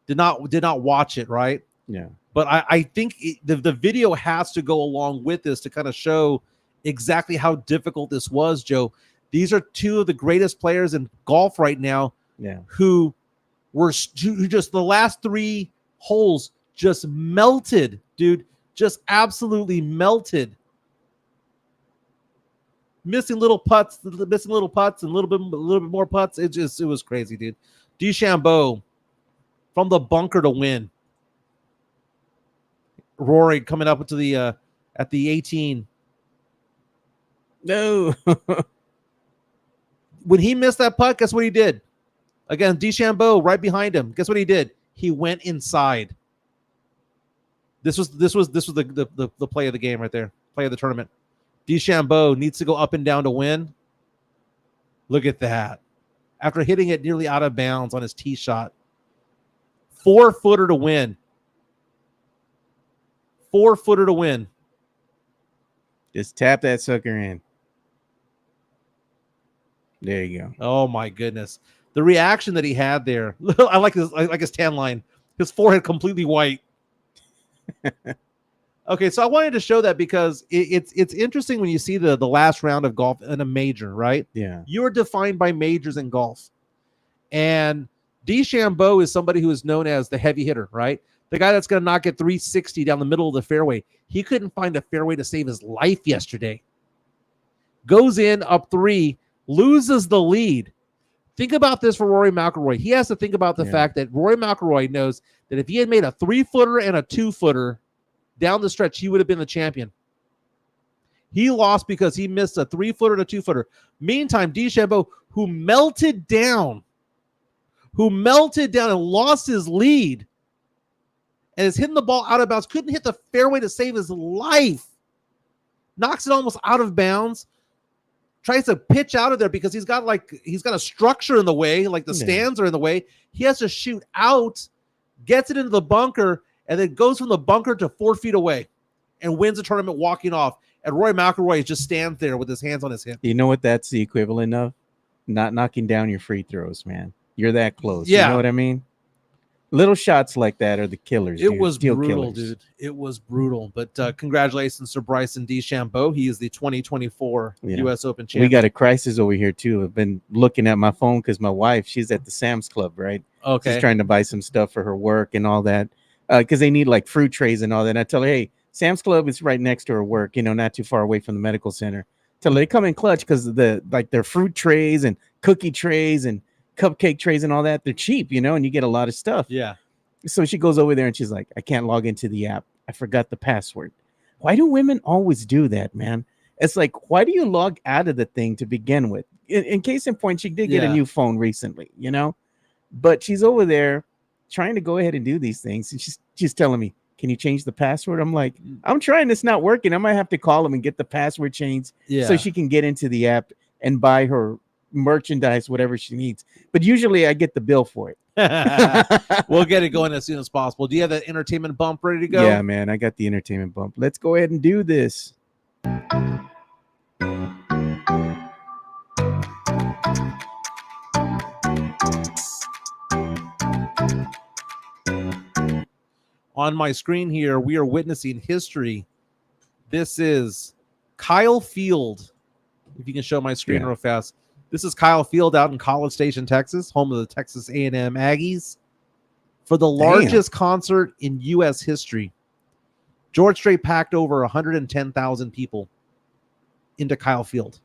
S2: watch it, right?
S1: Yeah.
S2: But I think the video has to go along with this to kind of show exactly how difficult this was, Joe. These are 2 of the greatest players in golf right now.
S1: Yeah.
S2: Who just the last 3 holes just melted, dude. Just absolutely melted. Missing little putts, and a little bit more putts. It was crazy, dude. DeChambeau from the bunker to win. Rory coming up to the at the 18.
S1: No.
S2: When he missed that putt, guess what he did? Again, DeChambeau right behind him. Guess what he did? He went inside. This was the play of the game right there. Play of the tournament. DeChambeau needs to go up and down to win. Look at that. After hitting it nearly out of bounds on his tee shot. 4-footer to win. 4-footer to win.
S1: Just tap that sucker in. There you go.
S2: Oh my goodness. The reaction that he had there. I like his tan line. His forehead completely white. Okay, so I wanted to show that because it's interesting when you see the last round of golf in a major, right?
S1: Yeah.
S2: You're defined by majors in golf. And DeChambeau is somebody who is known as the heavy hitter, right? The guy that's going to knock it 360 down the middle of the fairway. He couldn't find a fairway to save his life yesterday. Goes in up 3, loses the lead. Think about this for Rory McIlroy. He has to think about the fact that Rory McIlroy knows that if he had made a 3-footer and a 2-footer down the stretch, he would have been the champion. He lost because he missed a 3-footer and a 2-footer. Meantime, DeChambeau, who melted down who melted down and lost his lead and is hitting the ball out of bounds, couldn't hit the fairway to save his life, knocks it almost out of bounds, tries to pitch out of there because he's got a structure in the way, like the stands are in the way. He has to shoot out, gets it into the bunker, and then goes from the bunker to 4 feet away and wins the tournament walking off. And Rory McIlroy just stands there with his hands on his hip.
S1: You know what that's the equivalent of? Not knocking down your free throws, man. You're that close.
S2: Yeah.
S1: You know what I mean? Little shots like that are the killers.
S2: It was brutal, dude. It was brutal. But congratulations to Bryson DeChambeau. He is the 2024 U.S. Open champion.
S1: We got a crisis over here, too. I've been looking at my phone because my wife, she's at the Sam's Club, right?
S2: Okay.
S1: She's trying to buy some stuff for her work and all that because they need like fruit trays and all that. And I tell her, hey, Sam's Club is right next to her work, not too far away from the medical center. Tell her they come in clutch because of their fruit trays and cookie trays and cupcake trays and all that. They're cheap, and you get a lot of stuff.
S2: Yeah.
S1: So she goes over there and she's like, I can't log into the app. I forgot the password. Why do women always do that, man? It's like, why do you log out of the thing to begin with? In case in point, she did get a new phone recently, but she's over there trying to go ahead and do these things. And she's telling me, can you change the password? I'm like, I'm trying. It's not working. I might have to call them and get the password changed so she can get into the app and buy her merchandise, whatever she needs. But usually I get the bill for it.
S2: We'll get it going as soon as possible. Do you have that entertainment bump ready to go?
S1: Yeah, man, I got the entertainment bump. Let's go ahead and do this.
S2: On my screen here, we are witnessing history. This is Kyle Field. If you can show my screen real fast. This is Kyle Field out in College Station, Texas, home of the Texas A&M Aggies. For the largest concert in U.S. history, George Strait packed over 110,000 people into Kyle Field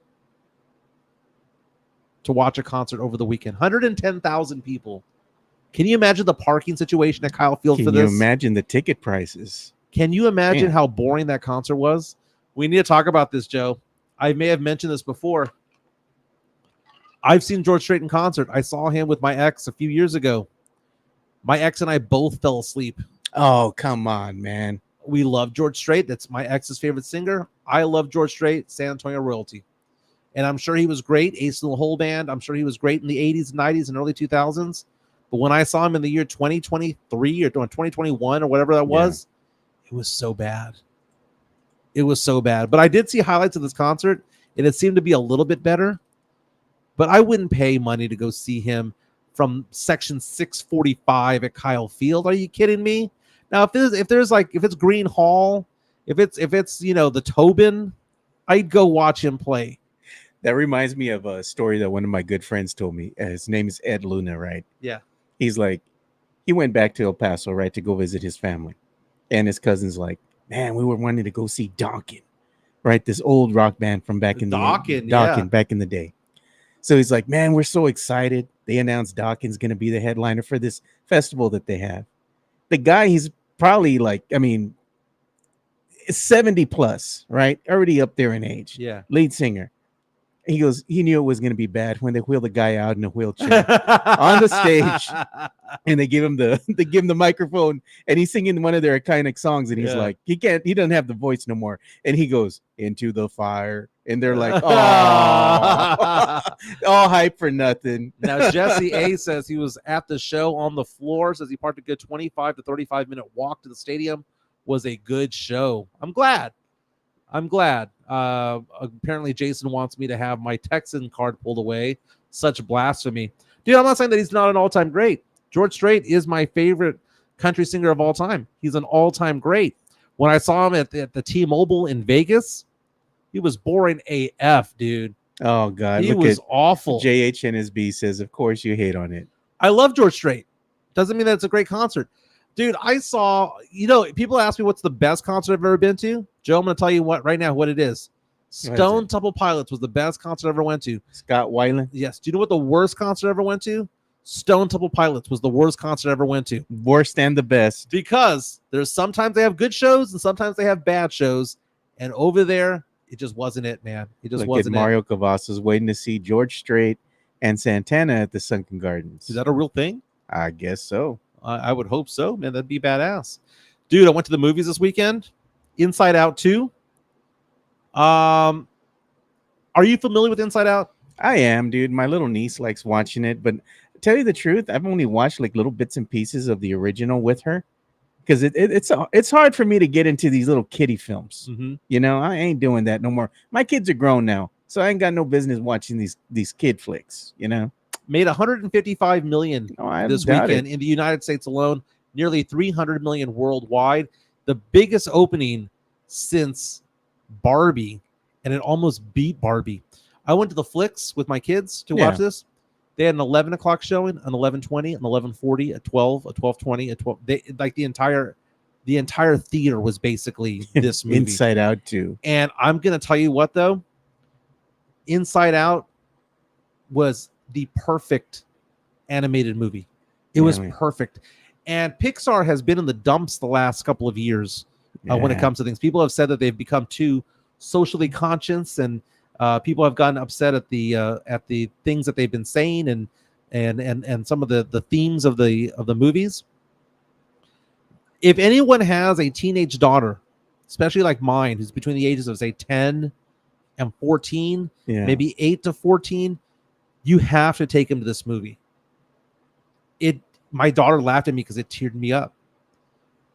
S2: to watch a concert over the weekend. 110,000 people. Can you imagine the parking situation at Kyle Field for this?
S1: Can you imagine the ticket prices?
S2: Can you imagine how boring that concert was? We need to talk about this, Joe. I may have mentioned this before. I've seen George Strait in concert. I saw him with my ex a few years ago. My ex and I both fell asleep.
S1: Oh, come on, man.
S2: We love George Strait. That's my ex's favorite singer. I love George Strait, San Antonio royalty. And I'm sure he was great. Ace in the Hole Band. I'm sure he was great in the 80s, 90s, and early 2000s. But when I saw him in the year 2023 or 2021 or whatever that was, it was so bad. It was so bad. But I did see highlights of this concert, and it seemed to be a little bit better. But I wouldn't pay money to go see him from section 645 at Kyle Field. Are you kidding me? Now, if it's Green Hall, if it's the Tobin, I'd go watch him play.
S1: That reminds me of a story that one of my good friends told me. His name is Ed Luna, right?
S2: Yeah.
S1: He's like, he went back to El Paso, right, to go visit his family. And his cousin's like, man, we were wanting to go see Donkin, right? This old rock band from back in back in the day. So he's like, man, we're so excited. They announced Dawkins going to be the headliner for this festival that they have. The guy, he's probably 70 plus, right? Already up there in age.
S2: Yeah.
S1: Lead singer. He goes, he knew it was going to be bad when they wheel the guy out in a wheelchair on the stage, and they give him the microphone, and he's singing one of their iconic songs, and he's like, he doesn't have the voice no more, and he goes, into the fire, and they're like, oh, all hype for nothing.
S2: Now Jesse A says he was at the show on the floor, says he parked a good 25 to 35 minute walk to the stadium. Was a good show. I'm glad. Apparently Jason wants me to have my Texan card pulled away. Such blasphemy. Dude, I'm not saying that he's not an all-time great. George Strait is my favorite country singer of all time. He's an all-time great. When I saw him at the T-Mobile in Vegas, he was boring AF, dude.
S1: Oh, God.
S2: He was awful.
S1: JHNSB says, of course you hate on it.
S2: I love George Strait. Doesn't mean that it's a great concert. Dude, I saw, people ask me what's the best concert I've ever been to. Joe, I'm going to tell you what it is. Stone Temple Pilots was the best concert I ever went to.
S1: Scott Weiland?
S2: Yes. Do you know what the worst concert I ever went to? Stone Temple Pilots was the worst concert I ever went to.
S1: Worst and the best.
S2: Because there's sometimes they have good shows and sometimes they have bad shows. And over there, it just wasn't it, man. It just wasn't it.
S1: Mario Cavazos waiting to see George Strait and Santana at the Sunken Gardens.
S2: Is that a real thing?
S1: I guess so.
S2: I would hope so, man. That'd be badass. Dude, I went to the movies this weekend. Inside Out 2. Are you familiar with Inside Out?
S1: I am, dude. My little niece likes watching it, but to tell you the truth, I've only watched like little bits and pieces of the original with her because it's hard for me to get into these little kiddie films.
S2: Mm-hmm.
S1: You know, I ain't doing that no more. My kids are grown now, so I ain't got no business watching these kid flicks. You know,
S2: made 155 million this weekend in the United States alone, nearly 300 million worldwide. The biggest opening since Barbie, and it almost beat Barbie. I went to the Flicks with my kids to watch this. They had an 11 o'clock showing, an 11:20, an 11:40, a 12, a 12:20, a 12. They like the entire theater was basically this movie.
S1: Inside Out 2.
S2: And I'm gonna tell you what though, Inside Out was the perfect animated movie. It was perfect. And Pixar has been in the dumps the last couple of years when it comes to things. People have said that they've become too socially conscious, and people have gotten upset at the things that they've been saying and some of the themes of the movies. If anyone has a teenage daughter, especially like mine, who's between the ages of say 10 and 14, maybe 8 to 14, you have to take him to this movie. My daughter laughed at me because it teared me up.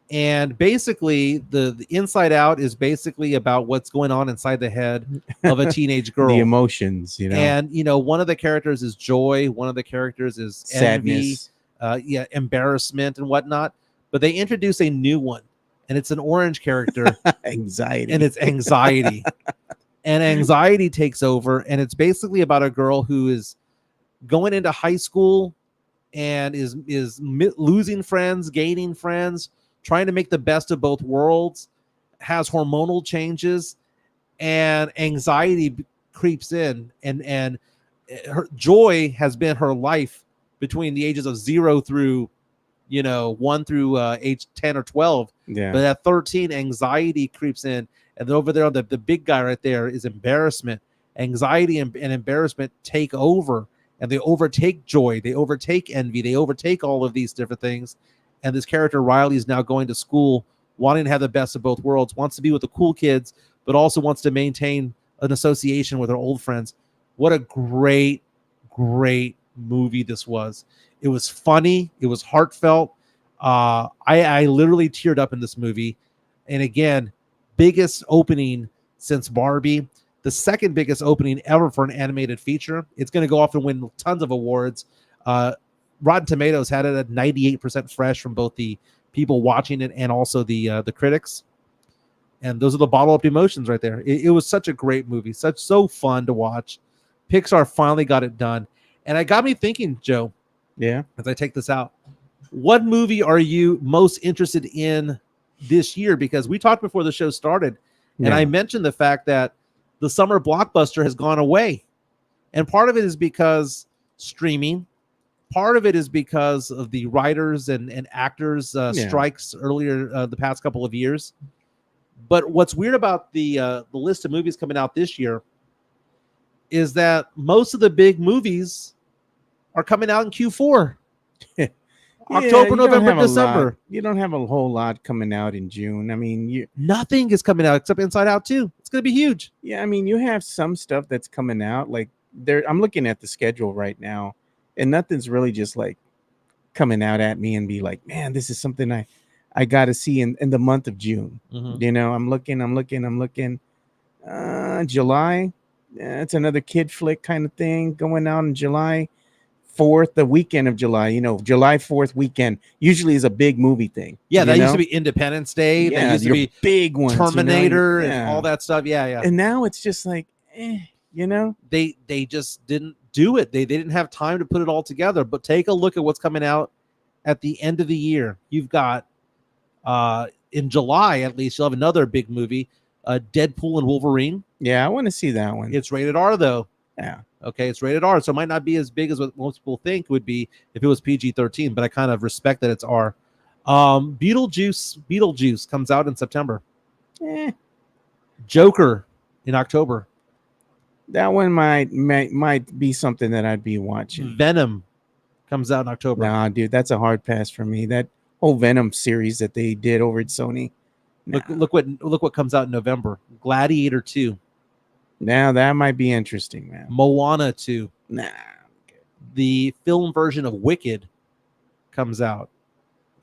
S2: And basically, the Inside Out is basically about what's going on inside the head of a teenage girl.
S1: The emotions, you know.
S2: And, one of the characters is joy. One of the characters is
S1: sadness,
S2: envy, embarrassment and whatnot. But they introduce a new one, and it's an orange character.
S1: Anxiety.
S2: And it's anxiety. And anxiety takes over, and it's basically about a girl who is going into high school and is losing friends, gaining friends, trying to make the best of both worlds, has hormonal changes, and anxiety creeps in. And her joy has been her life between the ages of 0 through 1 through age 10 or 12.
S1: Yeah.
S2: But at 13, anxiety creeps in. And then over there, the big guy right there is embarrassment. Anxiety and embarrassment take over. And they overtake joy, they overtake envy, they overtake all of these different things. And this character, Riley, is now going to school, wanting to have the best of both worlds, wants to be with the cool kids, but also wants to maintain an association with her old friends. What a great, great movie this was. It was funny. It was heartfelt. I literally teared up in this movie. And again, biggest opening since Barbie. The second biggest opening ever for an animated feature. It's going to go off and win tons of awards. Rotten Tomatoes had it at 98% fresh from both the people watching it and also the critics. And those are the bottle up emotions right there. It was such a great movie, so fun to watch. Pixar finally got it done. And it got me thinking, Joe, as I take this out, what movie are you most interested in this year? Because we talked before the show started, and I mentioned the fact that the summer blockbuster has gone away. And part of it is because streaming. Part of it is because of the writers and actors strikes earlier the past couple of years. But what's weird about the list of movies coming out this year is that most of the big movies are coming out in Q4. October, November, December.
S1: You don't have a whole lot coming out in June. I mean,
S2: nothing is coming out except Inside Out 2. It's going to be huge.
S1: Yeah, I mean, you have some stuff that's coming out. Like I'm looking at the schedule right now, and nothing's really just like coming out at me and be like, man, this is something I got to see in the month of June. Mm-hmm. I'm looking. July, it's another kid flick kind of thing going out in July 4th, the weekend of July. July 4th weekend usually is a big movie thing.
S2: Yeah, that used to be Independence Day.
S1: Yeah,
S2: that used to be
S1: big ones,
S2: Terminator and all that stuff. Yeah.
S1: And now it's just like,
S2: they just didn't do it. They didn't have time to put it all together. But take a look at what's coming out at the end of the year. You've got in July, at least, you'll have another big movie, Deadpool and Wolverine.
S1: Yeah, I want to see that one.
S2: It's rated R, though.
S1: Yeah.
S2: Okay, it's rated R, so it might not be as big as what most people think would be if it was PG-13, but I kind of respect that it's R. Beetlejuice comes out in September. Joker in October.
S1: That one might be something that I'd be watching.
S2: Venom comes out in October.
S1: Nah, dude, that's a hard pass for me. That whole Venom series that they did over at Sony. Nah.
S2: Look what comes out in November. Gladiator 2.
S1: Now that might be interesting, man.
S2: Moana 2.
S1: Nah.
S2: The film version of Wicked comes out.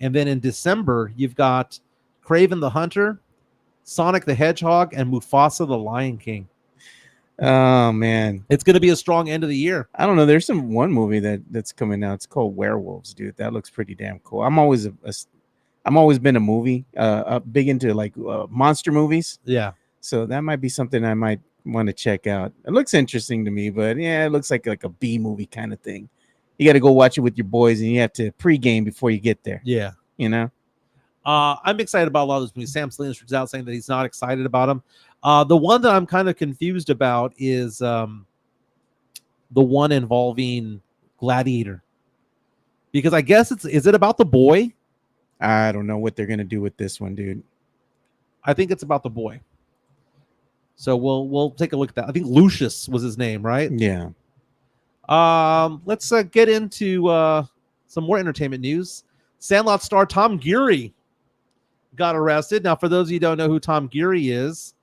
S2: And then in December, you've got Kraven the Hunter, Sonic the Hedgehog, and Mufasa the Lion King.
S1: Oh man,
S2: it's going to be a strong end of the year.
S1: I don't know. There's one movie that's coming out. It's called Werewolves, dude. That looks pretty damn cool. I'm always been a movie, big into like monster movies.
S2: Yeah.
S1: So that might be something I might want to check out. It looks interesting to me, but yeah, it looks like a B movie kind of thing. You got to go watch it with your boys, and you have to pregame before you get there.
S2: Yeah.
S1: You know.
S2: I'm excited about a lot of those movies. Sam Salinas was out saying that he's not excited about them. The one that I'm kind of confused about is the one involving Gladiator, because I guess is it about the boy?
S1: I don't know what they're gonna do with this one, dude.
S2: I think it's about the boy. So we'll take a look at that. I think Lucius was his name, right?
S1: Yeah.
S2: Let's get into some more entertainment news. Sandlot star Tom Geary got arrested. Now, for those of you who don't know who Tom Geary is,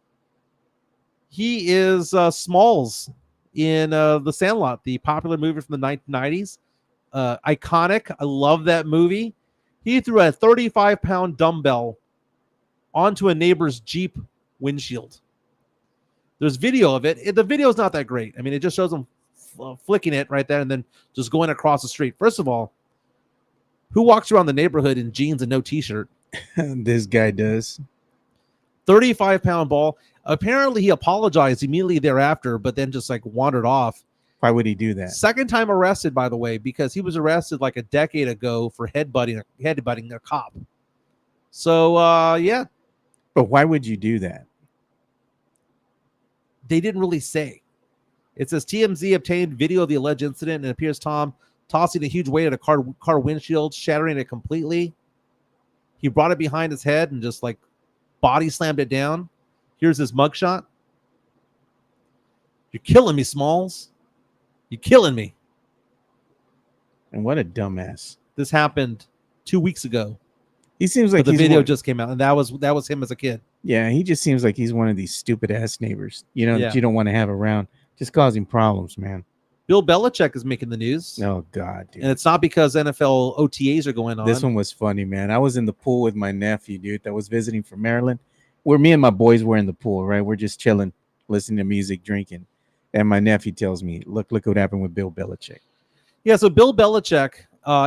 S2: he is Smalls in The Sandlot, the popular movie from the 1990s. Iconic. I love that movie. He threw a 35-pound dumbbell onto a neighbor's Jeep windshield. There's video of it. The video is not that great. I mean, it just shows him flicking it right there and then just going across the street. First of all, who walks around the neighborhood in jeans and no t-shirt?
S1: This guy does.
S2: 35-pound ball. Apparently, he apologized immediately thereafter, but then just like wandered off.
S1: Why would he do that?
S2: Second time arrested, by the way, because he was arrested like a decade ago for headbutting a cop. So, yeah.
S1: But why would you do that?
S2: They didn't really say. It says TMZ obtained video of the alleged incident, and it appears Tom tossing a huge weight at a car windshield, shattering it completely. He brought it behind his head and just like body slammed it down. Here's his mugshot. You're killing me, Smalls. You're killing me.
S1: And what a dumbass.
S2: This happened 2 weeks ago.
S1: He seems like
S2: the video just came out, and that was him as a kid.
S1: Yeah, he just seems like he's one of these stupid ass neighbors,
S2: Yeah.
S1: that you don't want to have around, just causing problems, man.
S2: Bill Belichick is making the news.
S1: Oh God, dude.
S2: And it's not because NFL OTAs are going on.
S1: This one was funny, man. I was in the pool with my nephew, dude, that was visiting from Maryland. Where me and my boys were in the pool, right? We're just chilling, listening to music, drinking. And my nephew tells me, look what happened with Bill Belichick.
S2: Yeah, so Bill Belichick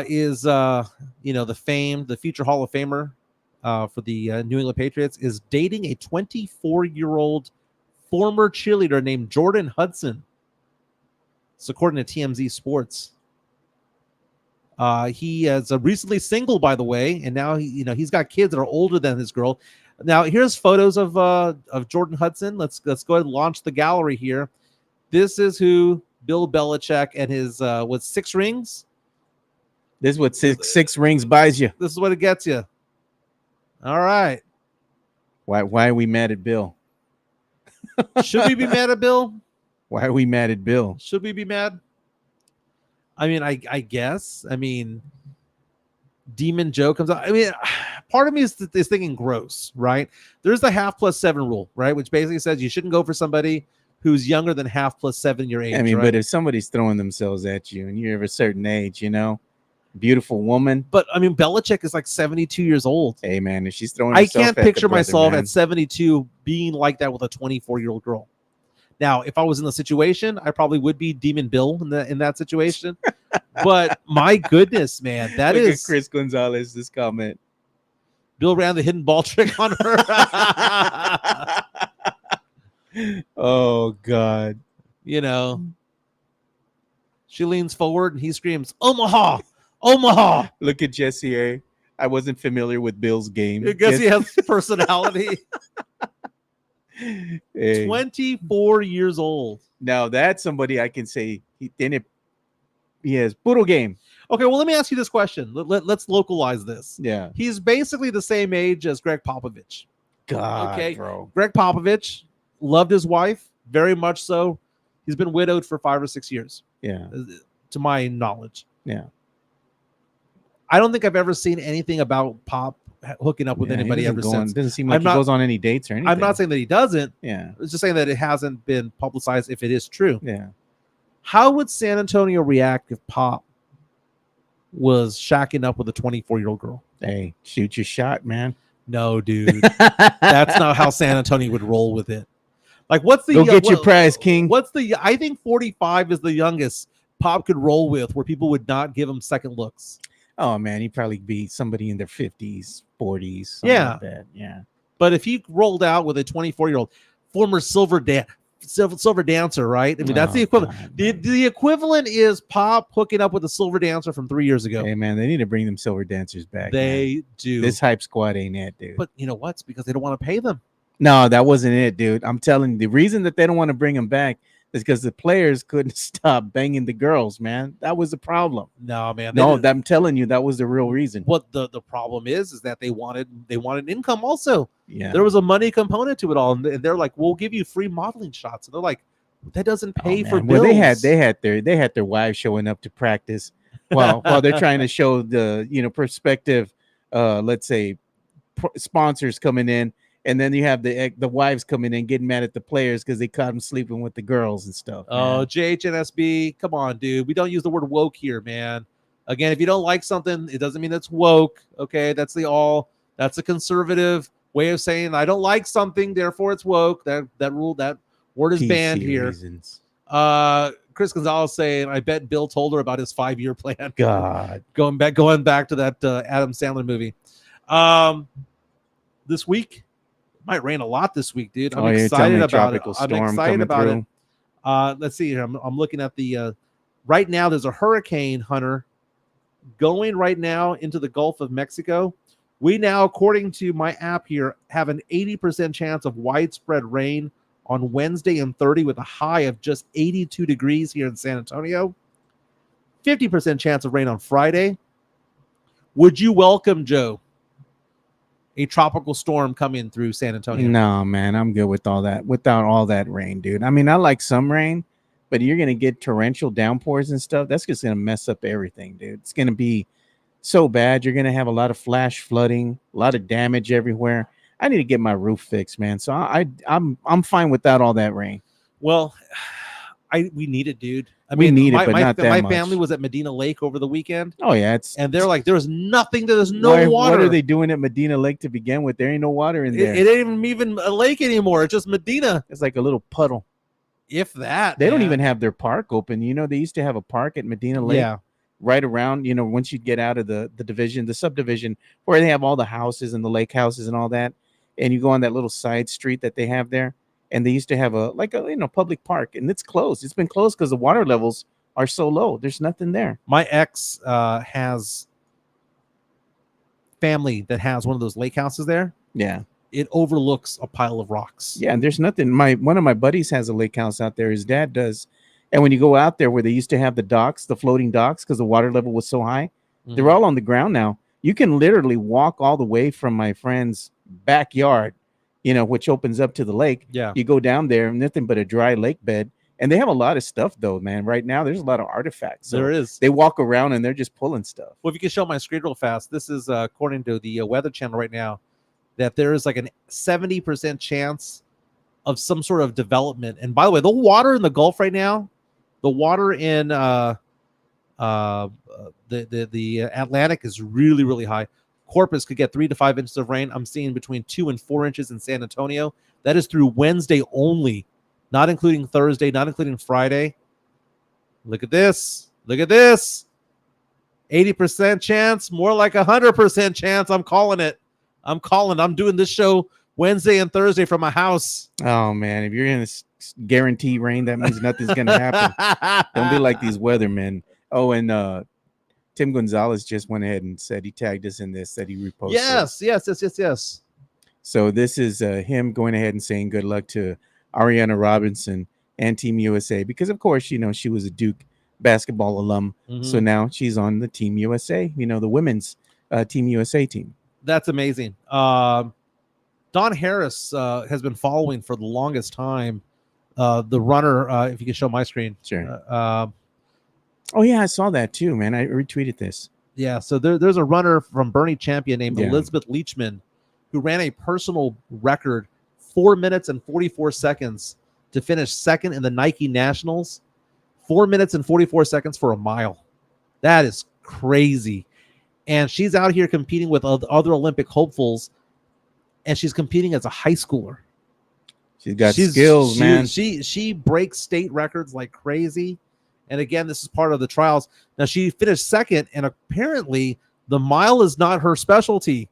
S2: is the future Hall of Famer for the New England Patriots, is dating a 24-year-old former cheerleader named Jordan Hudson. It's according to TMZ Sports. He is recently single, by the way, and now he's got kids that are older than his girl. Now here's photos of Jordan Hudson. Let's go ahead and launch the gallery here. This is who Bill Belichick and his 6 rings.
S1: This is what six rings buys you.
S2: This is what it gets you. All right.
S1: Why are we mad at Bill?
S2: Should we be mad at Bill?
S1: Why are we mad at Bill?
S2: Should we be mad? I mean, I guess. I mean, Demon Joe comes out. I mean, part of me is thinking gross, right? There's the half plus 7 rule, right? Which basically says you shouldn't go for somebody who's younger than half plus 7 your age.
S1: I mean,
S2: right?
S1: But if somebody's throwing themselves at you and you're of a certain age, beautiful woman.
S2: But I mean, Belichick is like 72 years old.
S1: Hey, man, if she's throwing
S2: I
S1: herself
S2: can't
S1: at the
S2: picture
S1: brother,
S2: myself
S1: man.
S2: at 72 being like that with a 24-year-old girl. Now, if I was in the situation, I probably would be Demon Bill in that situation. But my goodness, man, that
S1: Look
S2: is
S1: at Chris Gonzalez, this comment.
S2: Bill ran the hidden ball trick on her.
S1: Oh, God.
S2: She leans forward and he screams, Omaha, Omaha.
S1: Look at Jesse A. I wasn't familiar with Bill's game.
S2: I guess he has personality.
S1: Hey.
S2: 24 years old.
S1: Now that's somebody I can say he has puro game.
S2: Okay, well, let me ask you this question. Let's localize this.
S1: Yeah.
S2: He's basically the same age as Greg Popovich.
S1: God,
S2: Okay.
S1: bro.
S2: Greg Popovich loved his wife very much so. He's been widowed for 5 or 6 years,
S1: Yeah.
S2: to my knowledge.
S1: Yeah.
S2: I don't think I've ever seen anything about Pop hooking up with
S1: Yeah, he
S2: anybody
S1: doesn't
S2: ever
S1: go on-
S2: since.
S1: doesn't seem like
S2: I'm
S1: he
S2: not-
S1: goes on any dates or anything.
S2: I'm not saying that he doesn't.
S1: Yeah.
S2: It's just saying that it hasn't been publicized if it is true.
S1: Yeah.
S2: How would San Antonio react if Pop was shacking up with a 24-year-old girl?
S1: Hey, shoot your shot, man.
S2: No, dude. That's not how San Antonio would roll with it. Like, what's the
S1: Go get your prize, King.
S2: What's the? I think 45 is the youngest Pop could roll with, where people would not give him second looks.
S1: Oh man, he'd probably be somebody in their 50s, 40s.
S2: Yeah.
S1: Like that. Yeah.
S2: But if he rolled out with a 24-year-old former silver dancer, right? I mean, that's the equivalent.
S1: God,
S2: The equivalent is Pop hooking up with a silver dancer from 3 years ago.
S1: Hey man, they need to bring them silver dancers back. man.
S2: They do.
S1: This hype squad ain't it, dude.
S2: But you know what? It's because they don't want to pay them.
S1: No, that wasn't it, dude. I'm telling you, the reason that they don't want to bring them back is because the players couldn't stop banging the girls, man. That was the problem.
S2: No, man.
S1: No, I'm telling you, that was the real reason.
S2: What the problem is that they wanted income also.
S1: Yeah.
S2: There was a money component to it all, and they're like, "We'll give you free modeling shots." And they're like, "That doesn't pay for bills."
S1: Well, they had their wives showing up to practice while they're trying to show the prospective, let's say, sponsors coming in, and then you have the wives coming in getting mad at the players because they caught them sleeping with the girls and stuff.
S2: Oh,
S1: man.
S2: JHNSB, come on, dude. We don't use the word woke here, man. Again, if you don't like something, it doesn't mean it's woke. Okay, that's a conservative way of saying I don't like something, therefore it's woke. That word is
S1: PC
S2: banned here.
S1: reasons.
S2: Chris Gonzalez saying, I bet Bill told her about his 5-year plan.
S1: God.
S2: going back to that Adam Sandler movie. This week it might rain a lot this week, dude. I'm excited about it. I'm excited about it. Let's see here. I'm looking at the right now. There's a hurricane, Hunter, going right now into the Gulf of Mexico. We now, according to my app here, have an 80% chance of widespread rain on Wednesday and 30 with a high of just 82 degrees here in San Antonio. 50% chance of rain on Friday. Would you welcome, Joe, a tropical storm coming through San Antonio?
S1: No, man, I'm good with all that. Without all that rain, dude. I mean, I like some rain, but you're gonna get torrential downpours and stuff. That's just gonna mess up everything, dude. It's gonna be so bad. You're gonna have a lot of flash flooding, a lot of damage everywhere. I need to get my roof fixed, man. So I'm fine without all that rain.
S2: Well, we need it, dude.
S1: We need it, but not that
S2: my
S1: much.
S2: family was at Medina Lake over the weekend,
S1: Oh yeah, it's
S2: and they're like, there's nothing. There's no
S1: why-
S2: water.
S1: What are they doing at Medina Lake to begin with? There ain't no water in there.
S2: It ain't even a lake anymore. It's just Medina,
S1: It's like a little puddle.
S2: if that.
S1: They don't
S2: man.
S1: even have their park open. You know, they used to have a park at Medina Lake.
S2: Yeah.
S1: Right around, once you get out of the division, the subdivision, where they have all the houses and the lake houses and all that, and you go on that little side street that they have there, and they used to have a public park, and it's closed. It's been closed because the water levels are so low. There's nothing there.
S2: My ex has family that has one of those lake houses there.
S1: Yeah.
S2: It overlooks a pile of rocks.
S1: Yeah, and there's nothing. One of my buddies has a lake house out there. His dad does. And when you go out there where they used to have the docks, the floating docks, because the water level was so high, they're all on the ground now. You can literally walk all the way from my friend's backyard, which opens up to the lake.
S2: Yeah.
S1: You go down there, nothing but a dry lake bed. And they have a lot of stuff, though, man. Right now, there's a lot of artifacts. So
S2: There is.
S1: They walk around and they're just pulling stuff.
S2: Well, if you can show my screen real fast, this is according to the Weather Channel right now, that there is like a 70% chance of some sort of development. And by the way, the water in the Gulf right now, the water in the Atlantic is really, really high. Corpus could get 3 to 5 inches of rain. I'm seeing between 2 and 4 inches in San Antonio. That is through Wednesday only, not including Thursday, not including Friday. Look at this. Look at this. 80% chance, more like 100% chance. I'm calling it. I'm doing this show Wednesday and Thursday from my house.
S1: Oh, man. If you're going to guarantee rain, that means nothing's going to happen. Don't be like these weathermen. Oh, and Tim Gonzalez just went ahead and said he tagged us in this, that he reposted.
S2: Yes.
S1: So this is him going ahead and saying good luck to Ariana Robinson and Team USA, because of course, she was a Duke basketball alum. So now she's on the Team USA, the women's Team USA team.
S2: That's amazing. Don Harris has been following for the longest time the runner. If you can show my screen,
S1: Sure. Oh yeah, I saw that too, man. I retweeted this.
S2: yeah. So there's a runner from Bernie Champion named
S1: Yeah.
S2: Elizabeth Leachman, who ran a personal record 4 minutes and 44 seconds to finish second in the Nike Nationals. 4 minutes and 44 seconds for a mile. That is crazy. And she's out here competing with other Olympic hopefuls, and she's competing as a high schooler.
S1: She's got skills, man.
S2: She breaks state records like crazy. And again, this is part of the trials. Now, she finished second, and apparently the mile is not her specialty.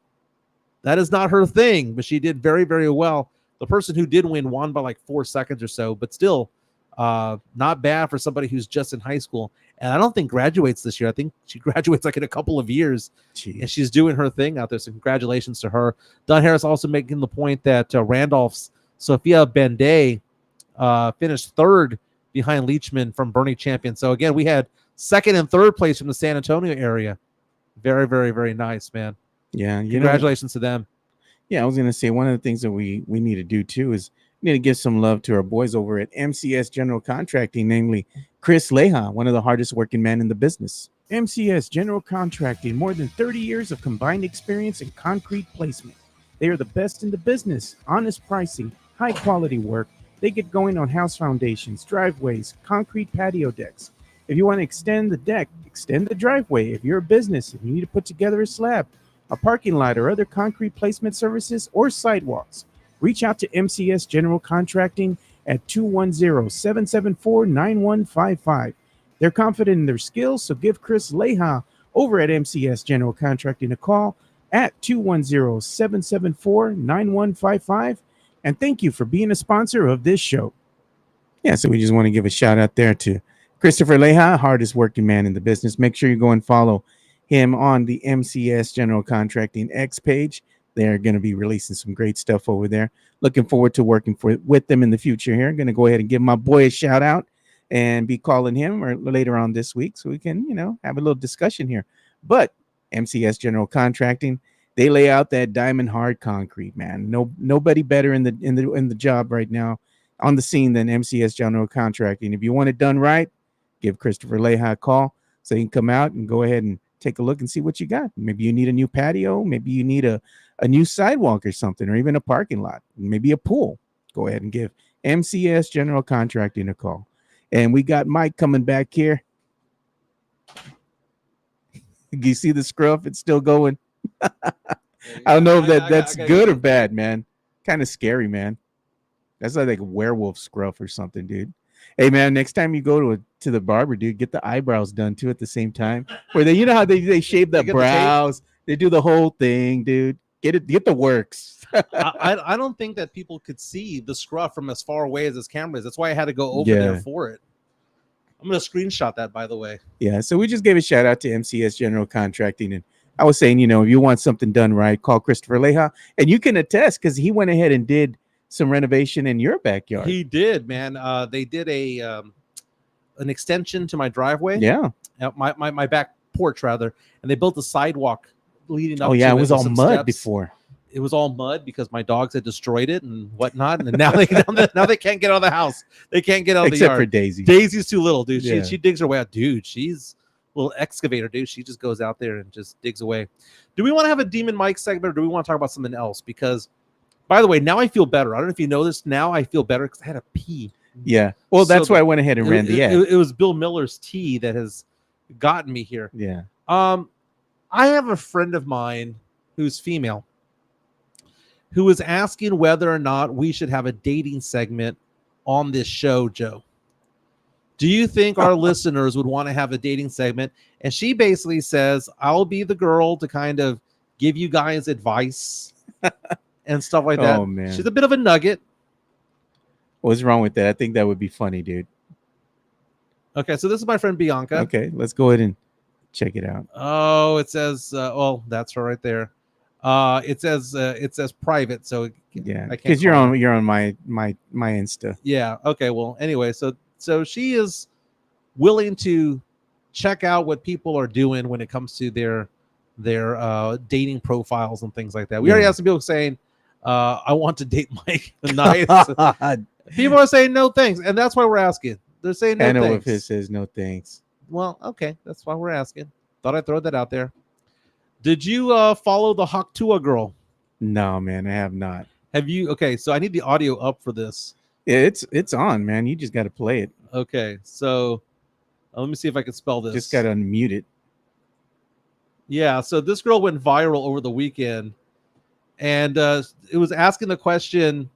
S2: That is not her thing, but she did very, very well. The person who did won by like 4 seconds or so, but still not bad for somebody who's just in high school. And I don't think graduates this year. I think she graduates like in a couple of years.
S1: Jeez.
S2: And she's doing her thing out there. So congratulations to her. Don Harris also making the point that Randolph's Sophia Benday finished third behind Leachman from Bernie Champion. So again, we had second and third place from the San Antonio area. Very, very, very nice, man.
S1: Yeah.
S2: Congratulations to them.
S1: Yeah, I was gonna say one of the things that we need to do too is we need to give some love to our boys over at MCS General Contracting, namely Chris Leha, one of the hardest working men in the business. MCS General Contracting, more than 30 years of combined experience in concrete placement. They are the best in the business, honest pricing, high quality work. They get going on house foundations, driveways, concrete patio decks. If you want to extend the deck, extend the driveway. If you're a business and you need to put together a slab, a parking lot, or other concrete placement services or sidewalks, reach out to MCS General Contracting at 210-774-9155. They're confident in their skills, so give Chris Leha over at MCS General Contracting a call at 210-774-9155. And thank you for being a sponsor of this show. Yeah, so we just want to give a shout out there to Christopher Leha, hardest working man in the business. Make sure you go and follow him on the MCS General Contracting X page. They're going to be releasing some great stuff over there. Looking forward to working with them in the future here. I'm going to go ahead and give my boy a shout out and be calling him or later on this week so we can, have a little discussion here. But MCS General Contracting, they lay out that diamond hard concrete, man. Nobody better in the job right now on the scene than MCS General Contracting. If you want it done right, give Christopher Leha a call so he can come out and go ahead and take a look and see what you got. Maybe you need a new patio. Maybe you need a new sidewalk or something, or even a parking lot, maybe a pool. Go ahead and give MCS General Contracting a call. And we got Mike coming back here. You see the scruff? It's still going. I don't know if that's good or bad, man. Kind of scary, man. That's like a werewolf scruff or something, dude. Hey, man, next time you go to the barber, dude, get the eyebrows done too at the same time. Where they, how they shave the brows, they do the whole thing, dude. Get the works.
S2: I don't think that people could see the scruff from as far away as this camera is. That's why I had to go over there for it. I'm going to screenshot that, by the way.
S1: Yeah, so we just gave a shout out to MCS General Contracting. And I was saying, if you want something done right, call Christopher Leha. And you can attest because he went ahead and did some renovation in your backyard.
S2: He did, man. They did an extension to my driveway.
S1: Yeah.
S2: My back porch, rather. And they built a sidewalk leading up to it.
S1: Oh, yeah, it was all mud
S2: steps.
S1: before.
S2: It was all mud because my dogs had destroyed it and whatnot. And now they can't get out of the house. They can't get out of the yard.
S1: Except for Daisy.
S2: Daisy's too little, dude.
S1: Yeah.
S2: She digs her way out. Dude, she's a little excavator, dude. She just goes out there and just digs away. Do we want to have a Demon Mike segment or do we want to talk about something else? Because, by the way, now I feel better. I don't know if you know this. Now I feel better because I had a pee.
S1: Yeah. Well, that's why I went ahead and ran the ad.
S2: It was Bill Miller's tea that has gotten me here.
S1: Yeah.
S2: I have a friend of mine who's female who was asking whether or not we should have a dating segment on this show, Joe. Do you think our listeners would want to have a dating segment? And she basically says, I'll be the girl to kind of give you guys advice and stuff like that.
S1: Oh, man.
S2: She's a bit of a nugget.
S1: What's wrong with that? I think that would be funny, dude.
S2: Okay, so this is my friend Bianca.
S1: Okay, let's go ahead and check it out.
S2: Oh, it says, that's her right there. It says private, so
S1: yeah, because you're on my Insta.
S2: Yeah. Okay. Well, anyway, so she is willing to check out what people are doing when it comes to their dating profiles and things like that. We already have some people saying, "I want to date Mike tonight." People are saying no thanks, and that's why we're asking. They're saying no
S1: I know
S2: thanks.
S1: if it says no thanks.
S2: Well, okay, that's why we're asking. Thought I'd throw that out there. Did you follow the Haktua girl?
S1: No, man, I have not.
S2: Have you? Okay, so I need the audio up for this.
S1: Yeah, it's on, man. You just got to play it.
S2: Okay, so let me see if I can spell this.
S1: Just got to unmute it.
S2: Yeah, so this girl went viral over the weekend, and it was asking the question.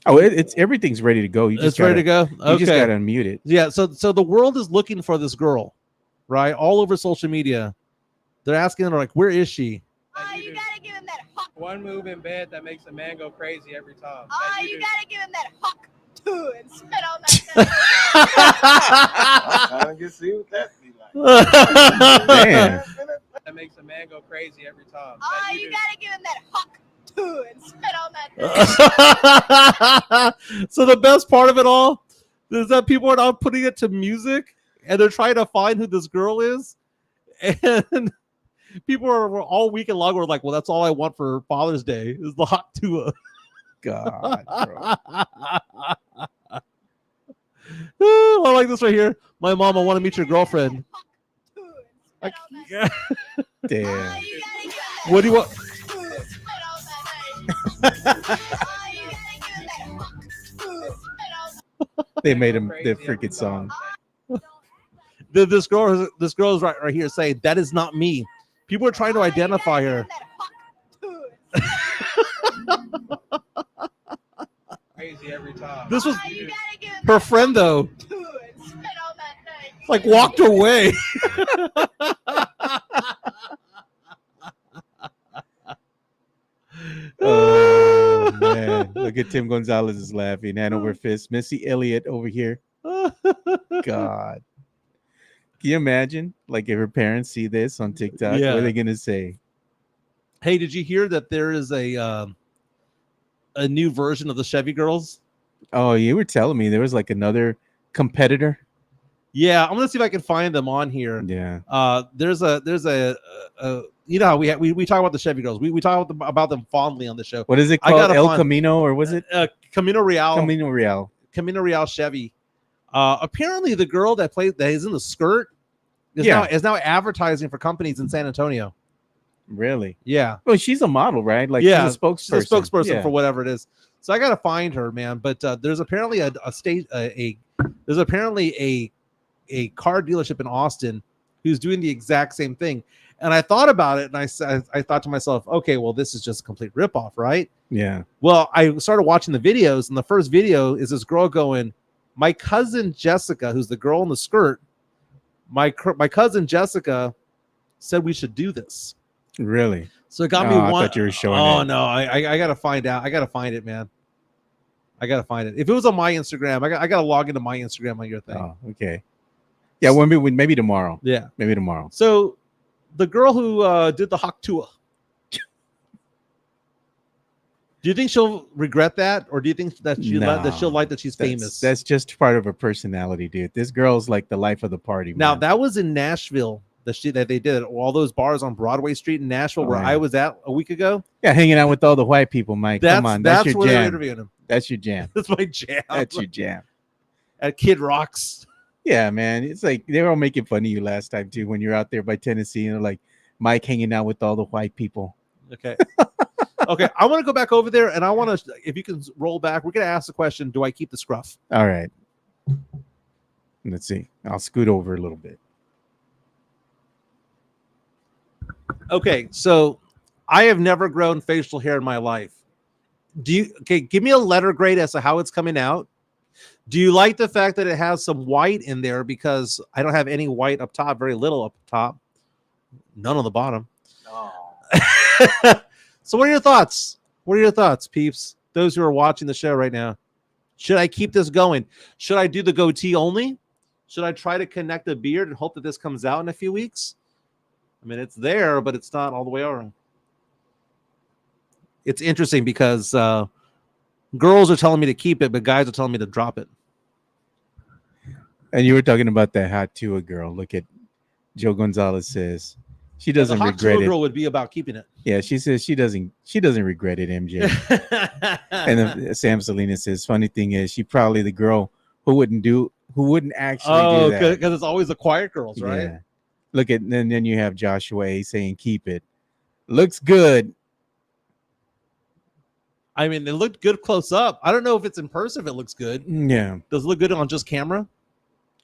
S1: Oh, it's everything's ready to go.
S2: It's ready to go. Okay.
S1: You just got to unmute it.
S2: Yeah, so the world is looking for this girl, right? All over social media, they're asking her like, "Where is she?"
S3: Oh, you gotta give him that hawk.
S4: One move in bed that makes a man go crazy every time.
S3: Oh, you gotta give him that hawk too and spit on that.
S4: I can see what that be like.
S1: Man.
S4: That makes a man go crazy every time.
S3: Oh, you gotta give him that hawk too and spit on that.
S2: So the best part of it all is that people are now putting it to music, and they're trying to find who this girl is, and people are all weekend long. We're like, well, that's all I want for Father's Day is the hot Tua.
S1: God, bro.
S2: I like this right here. My mom, I want to meet your girlfriend. Like, yeah.
S1: Damn.
S2: What do you want?
S1: They made him the freaking song.
S2: This girl is right here saying that is not me. People are trying to identify her.
S4: Crazy every time.
S2: This was her friend though. Like walked away.
S1: Oh man, look at Tim Gonzalez is laughing hand over fist. Missy Elliott over here. God, can you imagine? Like if her parents see this on TikTok,
S2: Yeah.
S1: what are they gonna say?
S2: Hey, did you hear that there is a new version of the Chevy Girls?
S1: Oh, you were telling me there was like another competitor.
S2: Yeah, I'm gonna see if I can find them on here.
S1: Yeah.
S2: There's a you know how we talk about the Chevy Girls. We talk about them fondly on the show.
S1: What is it
S2: I
S1: called?
S2: gotta
S1: El
S2: find-
S1: Camino, or was it
S2: Camino Real?
S1: Camino Real?
S2: Camino Real Chevy. Apparently, the girl that is in the skirt is now advertising for companies in San Antonio.
S1: Really?
S2: Yeah.
S1: Well, she's a model, right? Like
S2: Yeah,
S1: she's a spokesperson.
S2: She's a spokesperson
S1: Yeah.
S2: for whatever it is. So I gotta find her, man. But there's apparently a car dealership in Austin who's doing the exact same thing. And I thought about it, and I thought to myself, okay, well, this is just a complete ripoff, right?
S1: Yeah.
S2: Well, I started watching the videos, and the first video is this girl going, "My cousin Jessica, who's the girl in the skirt, my cousin Jessica said we should do this."
S1: Really?
S2: So it got me
S1: I
S2: one.
S1: thought you were showing
S2: Oh
S1: it.
S2: no, I gotta find out. I gotta find it, man. I gotta find it. If it was on my Instagram, I gotta log into my Instagram on your thing.
S1: Oh, okay. Yeah, well, maybe tomorrow.
S2: Yeah.
S1: Maybe tomorrow.
S2: So the girl who did the Hawk Tua, do you think she'll regret that, or do you think that she'll like that she's famous?
S1: That's just part of her personality, dude. This girl's like the life of the party.
S2: Now
S1: man.
S2: that was in Nashville. That they did all those bars on Broadway Street in Nashville, where
S1: yeah.
S2: I was at a week ago.
S1: Yeah, hanging out with all the white people, Mike. Come on, that's your
S2: where they're
S1: jam.
S2: interviewing him.
S1: That's your jam.
S2: That's my jam.
S1: That's your jam.
S2: At Kid Rocks.
S1: Yeah, man. It's like they were all making fun of you last time too when you're out there by Tennessee, and like Mike hanging out with all the white people.
S2: Okay. Okay. I want to go back over there, and I want to, if you can roll back, we're going to ask the question: do I keep the scruff?
S1: All right. Let's see. I'll scoot over a little bit.
S2: Okay, so I have never grown facial hair in my life. Give me a letter grade as to how it's coming out. Do you like the fact that it has some white in there? Because I don't have any white up top, very little up top, none on the bottom. So what are your thoughts? What are your thoughts, peeps? Those who are watching the show right now. Should I keep this going? Should I do the goatee only? Should I try to connect a beard and hope that this comes out in a few weeks? I mean, it's there, but it's not all the way over. It's interesting because girls are telling me to keep it, but guys are telling me to drop it.
S1: And you were talking about that hot Tua girl. Look at Joe Gonzalez says She doesn't
S2: the hot
S1: regret
S2: Cheeto
S1: it.
S2: girl would be about keeping it.
S1: Yeah, she says she doesn't regret it, MJ. And then Sam Salinas says, funny thing is, she probably the girl who wouldn't actually do that.
S2: Because it's always the quiet girls, right?
S1: Yeah. Look at and then you have Joshua A saying, keep it. Looks good.
S2: I mean, it looked good close up. I don't know if it's in person if it looks good.
S1: Yeah.
S2: Does it look good on just camera?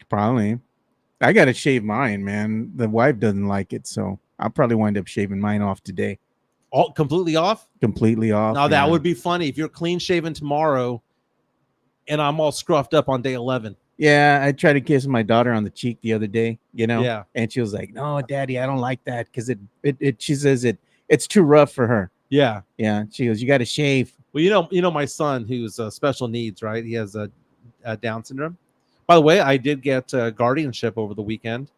S1: Probably. I gotta shave mine, man. The wife doesn't like it, so I'll probably wind up shaving mine off today.
S2: All completely off?
S1: Completely off.
S2: Now that would be funny if you're clean shaven tomorrow and I'm all scruffed up on day 11.
S1: Yeah, I tried to kiss my daughter on the cheek the other day,
S2: Yeah.
S1: and she was like, "No, Daddy, I don't like that because it." She says it's too rough for her.
S2: Yeah.
S1: Yeah, she goes, "You got to shave."
S2: Well, you know my son who's special needs, right? He has a Down syndrome. By the way, I did get guardianship over the weekend.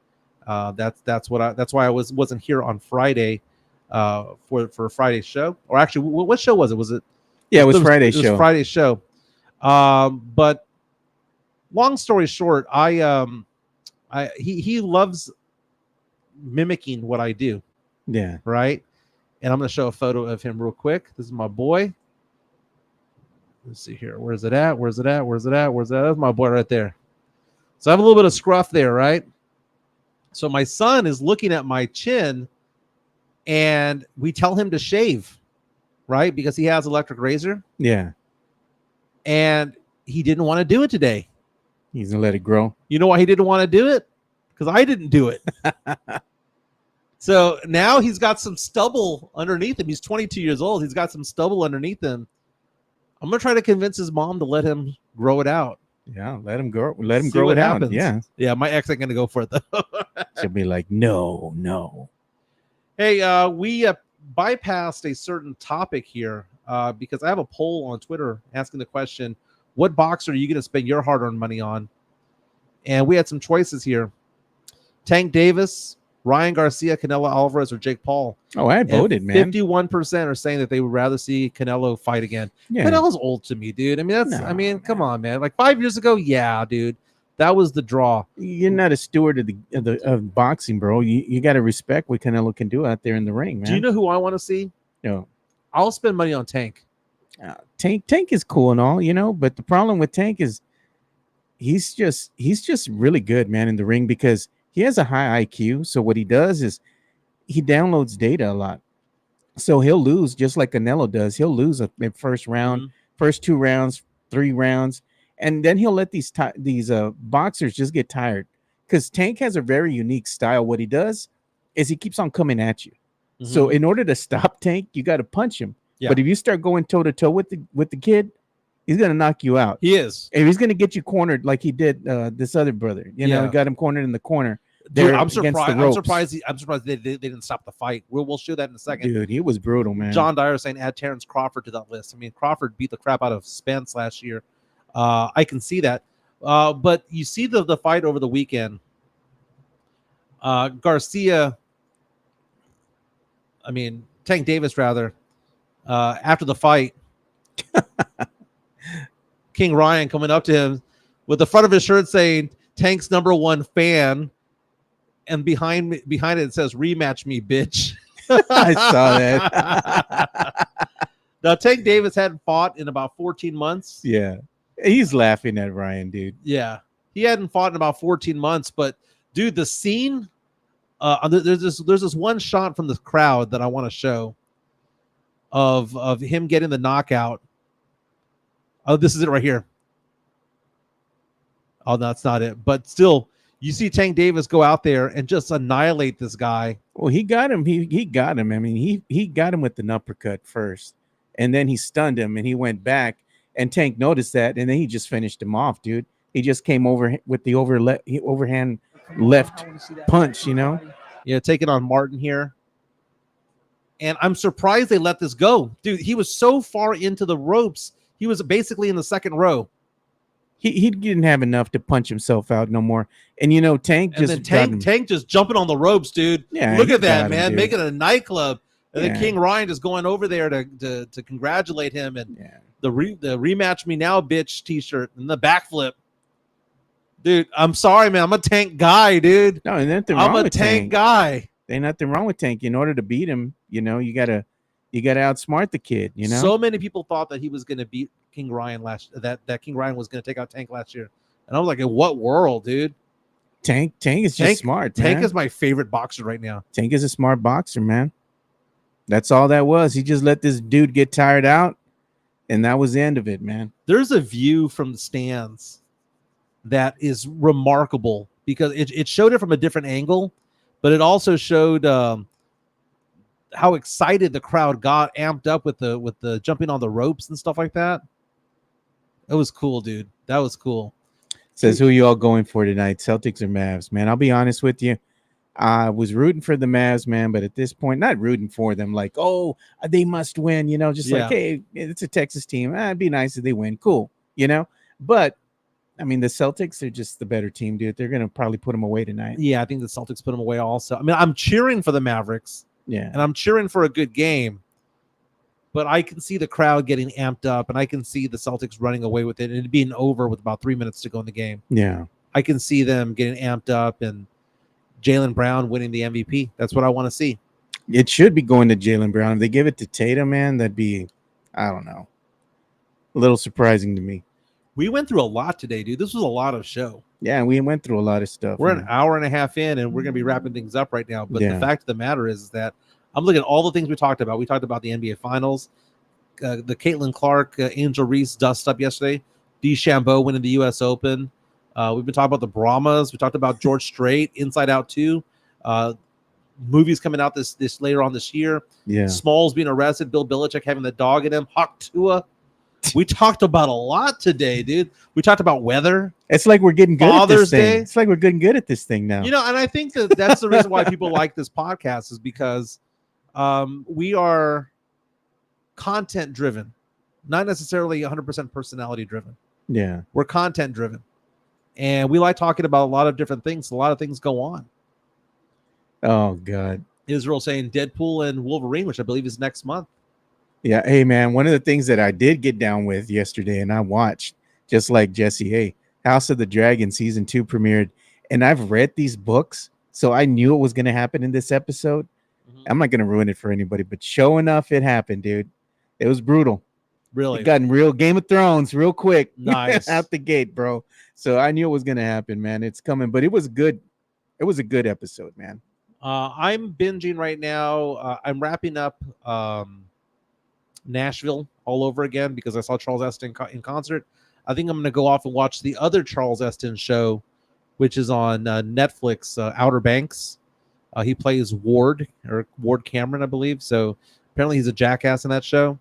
S2: That's why I wasn't here on Friday for Friday's show. Or actually, what show was it? Was it?
S1: Yeah, it was Friday's show.
S2: It was Friday's show. But long story short, he loves mimicking what I do.
S1: Yeah.
S2: Right. And I'm going to show a photo of him real quick. This is my boy. Let's see here. Where's it at? That's my boy right there. So I have a little bit of scruff there, right? So my son is looking at my chin and we tell him to shave, right? Because he has electric razor.
S1: Yeah.
S2: And he didn't want to do it today.
S1: He's gonna let it grow.
S2: You know why he didn't want to do it? Because I didn't do it. So now he's got some stubble underneath him. He's 22 years old. He's got some stubble underneath him. I'm going to try to convince his mom to let him grow it out.
S1: Yeah, let him grow
S2: See
S1: it
S2: what
S1: out.
S2: happens.
S1: Yeah.
S2: Yeah, my ex ain't going to go for it, though.
S1: She'll be like, no.
S2: Hey, we bypassed a certain topic here because I have a poll on Twitter asking the question, what boxer are you going to spend your hard-earned money on? And we had some choices here. Tank Davis, Ryan Garcia, Canelo Alvarez, or Jake Paul.
S1: Oh, I voted, man.
S2: 51% are saying that they would rather see Canelo fight again.
S1: Yeah.
S2: Canelo's old to me, dude. I mean, come on, man. Like 5 years ago, yeah, dude. That was the draw.
S1: You're not a steward of boxing, bro. You got to respect what Canelo can do out there in the ring, man.
S2: Do you know who I want to see?
S1: No.
S2: I'll spend money on Tank.
S1: Tank is cool and all, but the problem with Tank is he's just really good, man, in the ring because he has a high IQ. So what he does is he downloads data a lot. So he'll lose just like Canelo does. He'll lose a first round, first 2 rounds, 3 rounds, and then he'll let these boxers just get tired because Tank has a very unique style. What he does is he keeps on coming at you. So in order to stop Tank, you got to punch him. Yeah. But if you start going toe to toe with the kid, he's gonna knock you out.
S2: He is.
S1: And he's gonna get you cornered like he did this other brother. He got him cornered in the corner.
S2: Dude, I'm surprised they didn't stop the fight. We'll show that in a second.
S1: Dude, he was brutal, man.
S2: John Dyer saying add Terrence Crawford to that list. I mean, Crawford beat the crap out of Spence last year. I can see that. But you see the fight over the weekend. Garcia, I mean, Tank Davis, rather, after the fight, King Ryan coming up to him with the front of his shirt saying Tank's #1 fan, and behind it says rematch me, bitch.
S1: I saw that.
S2: Now Tank Davis hadn't fought in about 14 months.
S1: Yeah, he's laughing at Ryan, dude.
S2: Yeah, he hadn't fought in about 14 months. But dude, the scene, there's this one shot from the crowd that I want to show of him getting the knockout. Oh, this is it right here. Oh, no, that's not it. But still, you see Tank Davis go out there and just annihilate this guy.
S1: Well, he got him. He got him. I mean, he got him with an uppercut first, and then he stunned him, and he went back. And Tank noticed that, and then he just finished him off, dude. He just came over with the overhand left punch,
S2: Yeah, taking on Martin here. And I'm surprised they let this go. Dude, he was so far into the ropes. He was basically in the second row.
S1: He didn't have enough to punch himself out no more. And Tank just
S2: Tank just jumping on the ropes, dude.
S1: Yeah,
S2: look at that, man, making a nightclub. And then
S1: Yeah.
S2: King Ryan just going over there to congratulate him, and the rematch me now, bitch t-shirt and the backflip. Dude, I'm sorry, man. I'm a Tank guy, dude.
S1: No, and nothing
S2: I'm
S1: wrong
S2: a
S1: with
S2: Tank guy.
S1: Ain't nothing wrong with Tank. In order to beat him, you gotta outsmart the kid.
S2: So many people thought that he was going to beat King Ryan that King Ryan was going to take out Tank last year, and I was like, in what world, dude?
S1: Tank is just smart.
S2: Tank
S1: man.
S2: is my favorite boxer right now.
S1: Tank is a smart boxer, man. That's all that was. He just let this dude get tired out, and that was the end of it, man.
S2: There's a view from the stands that is remarkable because it showed it from a different angle, but it also showed how excited the crowd got, amped up with the jumping on the ropes and stuff like that. It was cool, dude. That was cool.
S1: Says, who you all going for tonight, Celtics or Mavs? Man, I'll be honest with you. I was rooting for the Mavs, man, but at this point, not rooting for them like, oh, they must win, just like, hey, it's a Texas team. It'd be nice if they win. Cool, But, I mean, the Celtics are just the better team, dude. They're going to probably put them away tonight.
S2: Yeah, I think the Celtics put them away also. I mean, I'm cheering for the Mavericks.
S1: Yeah.
S2: And I'm cheering for a good game. But I can see the crowd getting amped up, and I can see the Celtics running away with it and it being over with about 3 minutes to go in the game.
S1: Yeah.
S2: I can see them getting amped up and Jaylen Brown winning the MVP. That's what I want to see.
S1: It should be going to Jaylen Brown. If they give it to Tatum, man, that'd be, I don't know, a little surprising to me.
S2: We went through a lot today, dude. This was a lot of show.
S1: Yeah, we went through a lot of stuff.
S2: We're an hour and a half in, and we're going to be wrapping things up right now. But
S1: Yeah.
S2: the fact of the matter is that I'm looking at all the things we talked about. We talked about the NBA Finals, the Caitlin Clark, Angel Reese dust up yesterday, DeChambeau winning the U.S. Open. We've been talking about the Brahmas. We talked about George Strait, Inside Out 2. Movies coming out this later on this year.
S1: Yeah.
S2: Smalls being arrested. Bill Belichick having the dog in him. Hawk Tua. We talked about a lot today, dude. We talked about weather.
S1: It's like we're getting good
S2: Father's
S1: at this thing.
S2: Day.
S1: It's like we're getting good at this thing now.
S2: And I think that's the reason why people like this podcast is because we are content driven, not necessarily 100% personality driven.
S1: Yeah.
S2: We're content driven. And we like talking about a lot of different things. A lot of things go on.
S1: Oh, God.
S2: Israel saying Deadpool and Wolverine, which I believe is next month.
S1: Yeah. Hey, man, one of the things that I did get down with yesterday and I watched, just like Jesse, hey, House of the Dragon season 2 premiered. And I've read these books, so I knew it was going to happen in this episode. Mm-hmm. I'm not going to ruin it for anybody, but sure enough, it happened, dude. It was brutal.
S2: Really?
S1: It got in real Game of Thrones real quick.
S2: Nice.
S1: Out the gate, bro. So I knew it was going to happen, man. It's coming, but it was good. It was a good episode, man.
S2: I'm binging right now. I'm wrapping up Nashville all over again because I saw Charles Esten in concert. I think I'm going to go off and watch the other Charles Esten show, which is on Netflix, Outer Banks. He plays Ward Cameron, I believe. So apparently he's a jackass in that show.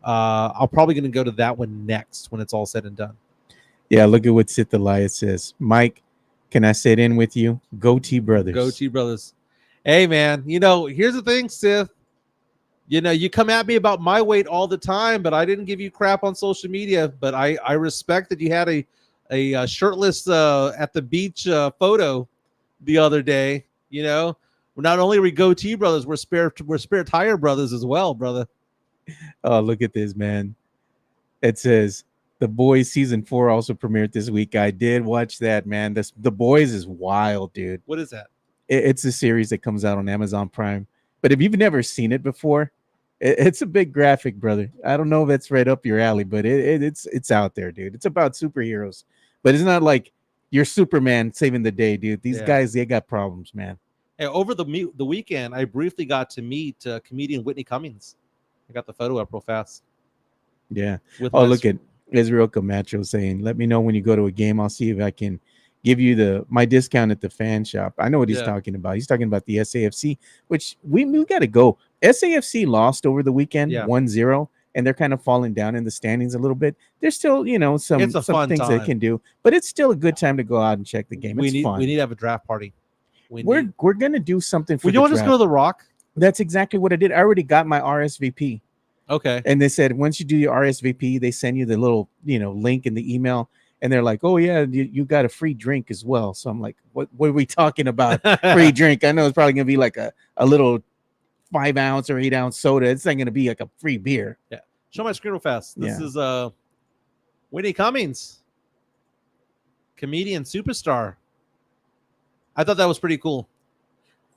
S2: I'll probably going to go to that one next when it's all said and done.
S1: Yeah, look at what Sith Elias says. Mike, can I sit in with you? Goatee Brothers.
S2: Goatee Brothers. Hey, man, here's the thing, Sith. You come at me about my weight all the time, but I didn't give you crap on social media. But I respect that you had a shirtless at the beach photo the other day. Not only are we Goatee Brothers, we're spare tire brothers as well, brother.
S1: Oh, look at this, man. It says The Boys season 4 also premiered this week. I did watch that, man. The Boys is wild, dude.
S2: What is that?
S1: It's a series that comes out on Amazon Prime. But if you've never seen it before, it's a big graphic, brother. I don't know if that's right up your alley, but it's out there, dude. It's about superheroes, but it's not like you're Superman saving the day, dude. These guys, they got problems, man.
S2: Hey, over the weekend, I briefly got to meet comedian Whitney Cummings. I got the photo up real fast.
S1: Yeah. Look at Israel Camacho saying, "Let me know when you go to a game. I'll see if I can give you my discount at the fan shop." I know what he's talking about. He's talking about the SAFC, which we got to go. SAFC lost over the weekend, 1-0, and they're kind of falling down in the standings a little bit. There's still, some things they can do, but it's still a good time to go out and check the game. It's fun.
S2: We need to have a draft party.
S1: We're gonna do something for.
S2: Would you want to just go to the Rock?
S1: That's exactly what I did. I already got my RSVP.
S2: Okay.
S1: And they said once you do your RSVP, they send you the little link in the email. And they're like, "Oh yeah, you got a free drink as well." So I'm like, "What are we talking about? Free drink?" I know it's probably gonna be like a little 5-ounce or 8-ounce soda. It's not gonna be like a free beer.
S2: Yeah. Show my screen real fast. This is Whitney Cummings, comedian superstar. I thought that was pretty cool.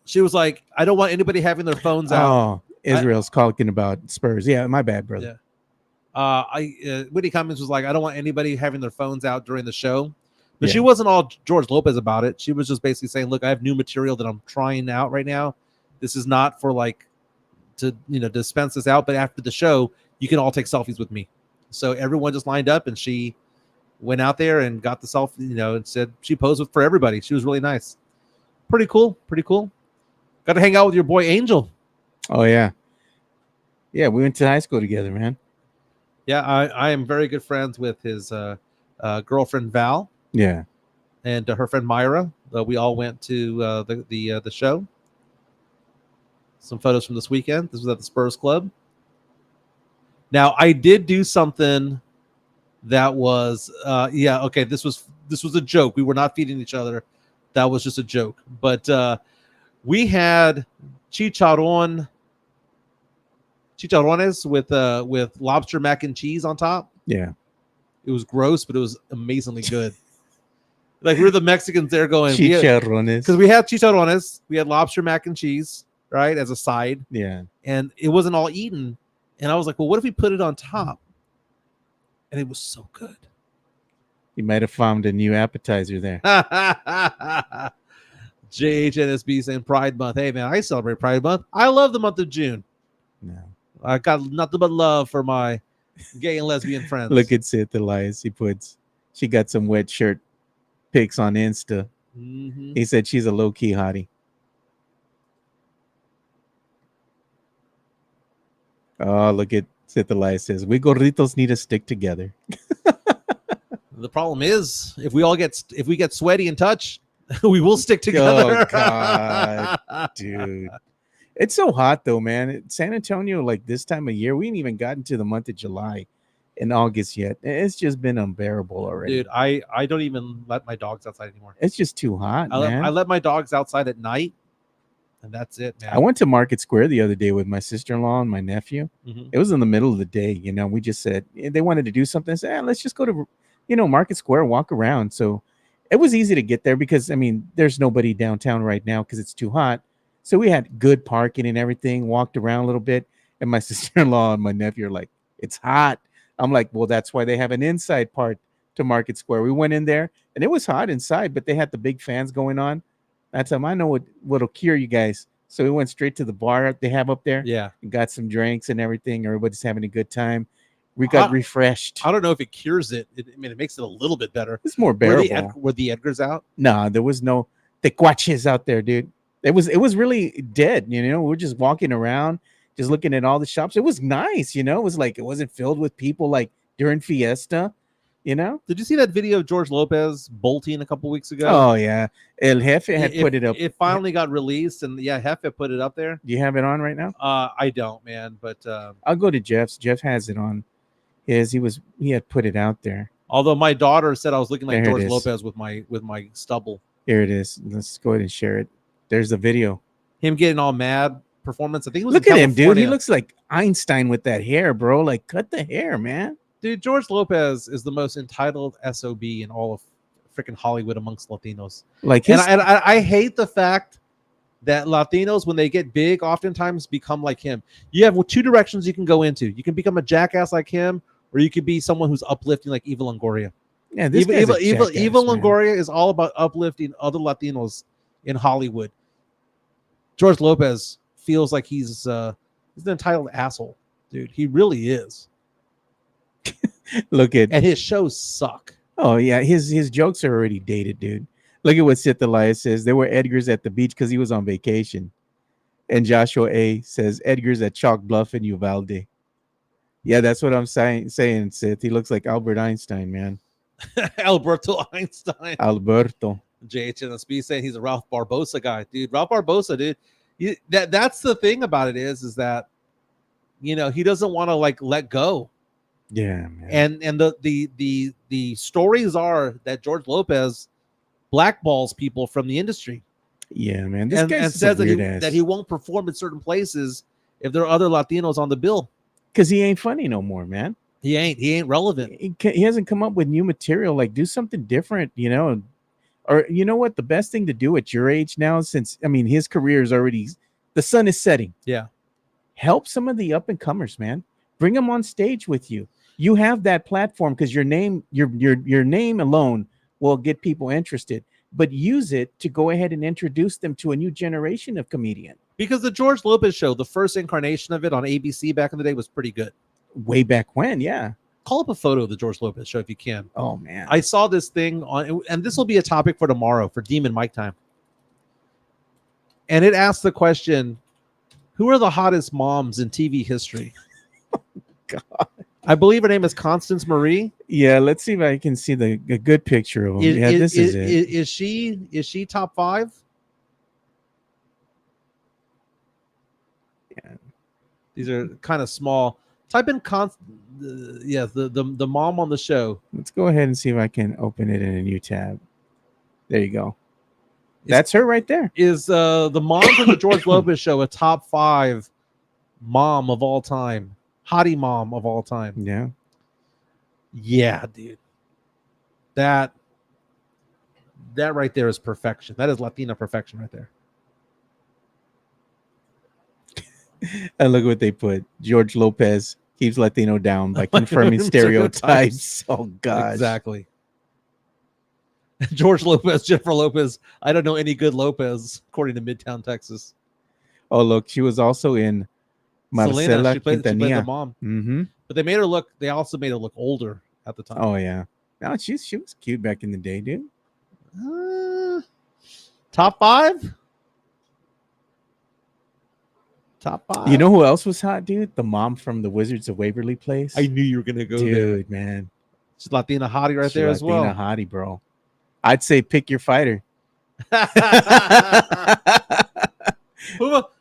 S2: She was like, I don't want anybody having their phones out.
S1: Oh, Israel's talking about Spurs. Yeah, my bad, brother.
S2: Yeah. Whitney Cummings was like, I don't want anybody having their phones out during the show. But
S1: Yeah.
S2: she wasn't all George Lopez about it. She was just basically saying, look, I have new material that I'm trying out right now. This is not for like to, dispense this out. But after the show, you can all take selfies with me. So everyone just lined up and she went out there and got the selfie, and said she posed for everybody. She was really nice. Pretty cool. Got to hang out with your boy Angel.
S1: Oh, yeah. Yeah, we went to high school together, man.
S2: Yeah, I am very good friends with his girlfriend Val.
S1: Yeah.
S2: And her friend Myra. We all went to the show. Some photos from this weekend. This was at the Spurs Club. Now, I did do something that was okay. This was a joke. We were not feeding each other. That was just a joke. But we had chicharrones with lobster mac and cheese on top.
S1: Yeah.
S2: It was gross, but it was amazingly good. Like, we were the Mexicans there going,
S1: Chicharrones.
S2: because we had chicharrones, we had lobster mac and cheese, right, as a side.
S1: Yeah.
S2: And it wasn't all eaten. And I was like, well, what if we put it on top? And it was so good.
S1: You might have found a new appetizer there.
S2: JHNSB saying Pride Month. Hey, man, I celebrate Pride Month. I love the month of June.
S1: No.
S2: I got nothing but love for my gay and lesbian friends.
S1: Look at Sith Elias. She got some wet shirt pics on Insta.
S2: Mm-hmm.
S1: He said she's a low-key hottie. Oh, look at Sith Elias says, we gorritos need to stick together.
S2: The problem is, if we get sweaty and touch, we will stick together.
S1: Oh, God, dude. It's so hot, though, man. San Antonio, like this time of year, we ain't even gotten to the month of July and August yet. It's just been unbearable already.
S2: Dude, I don't even let my dogs outside anymore.
S1: It's just too hot, man.
S2: I let my dogs outside at night, and that's it, man.
S1: I went to Market Square the other day with my sister-in-law and my nephew.
S2: Mm-hmm.
S1: It was in the middle of the day. We just said they wanted to do something. I said, let's just go to, Market Square, walk around. So it was easy to get there because, there's nobody downtown right now because it's too hot. So we had good parking and everything, walked around a little bit. And my sister-in-law and my nephew are like, it's hot. I'm like, well, that's why they have an inside part to Market Square. We went in there and it was hot inside, but they had the big fans going on. I told them, I know what'll cure you guys. So we went straight to the bar they have up there.
S2: Yeah.
S1: And got some drinks and everything. Everybody's having a good time. We got refreshed.
S2: I don't know if it cures it. It makes it a little bit better.
S1: It's more bearable.
S2: Were the Edgars out?
S1: No, there was no tecuaches out there, dude. It was really dead. We're just walking around, just looking at all the shops. It was nice. It was like, it wasn't filled with people like during Fiesta. Did
S2: you see that video of George Lopez bolting a couple weeks ago?
S1: Oh yeah, El Jefe had put it up.
S2: It finally got released, and yeah, Jefe put it up there.
S1: Do you have it on right now?
S2: I don't, man, but
S1: I'll go to Jeff's. Jeff has it on. He had put it out there.
S2: Although my daughter said I was looking like
S1: There it
S2: George
S1: is.
S2: Lopez with my stubble.
S1: Here it is. Let's go ahead and share it. There's the video.
S2: Him getting all mad performance. I think it was
S1: Look
S2: in
S1: at him, dude. He
S2: California.
S1: looks like Einstein with that hair, bro. Like, cut the hair, man.
S2: Dude, George Lopez is the most entitled SOB in all of freaking Hollywood amongst Latinos.
S1: Like
S2: And I hate the fact that Latinos, when they get big, oftentimes become like him. You have two directions you can go into. You can become a jackass like him, or you could be someone who's uplifting like Eva Longoria.
S1: Yeah, this guy's a jackass,
S2: Eva
S1: man.
S2: Longoria is all about uplifting other Latinos in Hollywood. George Lopez feels like he's an entitled asshole, dude. He really is.
S1: Look at.
S2: And his shows suck.
S1: Oh yeah, his jokes are already dated, dude. Look at what Sith Elias says. There were Edgars at the beach because he was on vacation. And Joshua A says Edgars at Chalk Bluff in Uvalde. Yeah, that's what I'm saying, Sith. He looks like Albert Einstein, man.
S2: Alberto Einstein.
S1: Alberto.
S2: JHNSB saying he's a Ralph Barbosa guy, dude. Ralph Barbosa, dude. That's the thing about it is that he doesn't want to like let go.
S1: Yeah, man.
S2: And the stories are that George Lopez blackballs people from the industry.
S1: Yeah, man. This
S2: And
S1: guy's
S2: says
S1: weird
S2: that he won't perform in certain places if there are other Latinos on the bill.
S1: because he ain't funny no more, man.
S2: He ain't relevant.
S1: He hasn't come up with new material. Like, do something different, or Or you know what? The best thing to do at your age now, since I mean his career is already, the sun is setting.
S2: Yeah.
S1: Help some of the up and comers, man. Bring them on stage with you. You have that platform because your name alone will get people interested. But use it to go ahead and introduce them to a new generation of comedian.
S2: Because the George Lopez show, the first incarnation of it on ABC back in the day, was pretty good.
S1: Way back when, yeah.
S2: Call up a photo of the George Lopez show if you can.
S1: Oh man,
S2: I saw this thing on, and this will be a topic for tomorrow for Demon Mike time. And it asked the question, who are the hottest moms in TV history?
S1: God.
S2: I believe her name is Constance Marie.
S1: Yeah, let's see if I can see a good picture of him. This is it.
S2: Is she top 5?
S1: Yeah.
S2: These are kind of small. Type in the mom on the show.
S1: Let's go ahead and see if I can open it in a new tab. There you go. That's her right there.
S2: Is the mom from the George Lopez show a top 5 mom of all time? Hottie mom of all time.
S1: Yeah.
S2: Yeah, dude. That right there is perfection. That is Latina perfection right there.
S1: And look what they put. George Lopez keeps Latino down by confirming stereotypes. Oh, gosh.
S2: Exactly. George Lopez, Jennifer Lopez. I don't know any good Lopez, according to Midtown, Texas.
S1: Oh, look. She was also in Marcela
S2: she played the
S1: Quintanilla.
S2: mom.
S1: Mm-hmm.
S2: But they also made her look older at the time.
S1: Oh, yeah. No, she was cute back in the day, dude.
S2: Top 5? Top 5.
S1: You know who else was hot, dude? The mom from the Wizards of Waverly Place.
S2: I knew you were going to go there.
S1: Dude, man.
S2: She's Latina hottie right
S1: She's
S2: there as well.
S1: Latina hottie, bro. I'd say pick your fighter.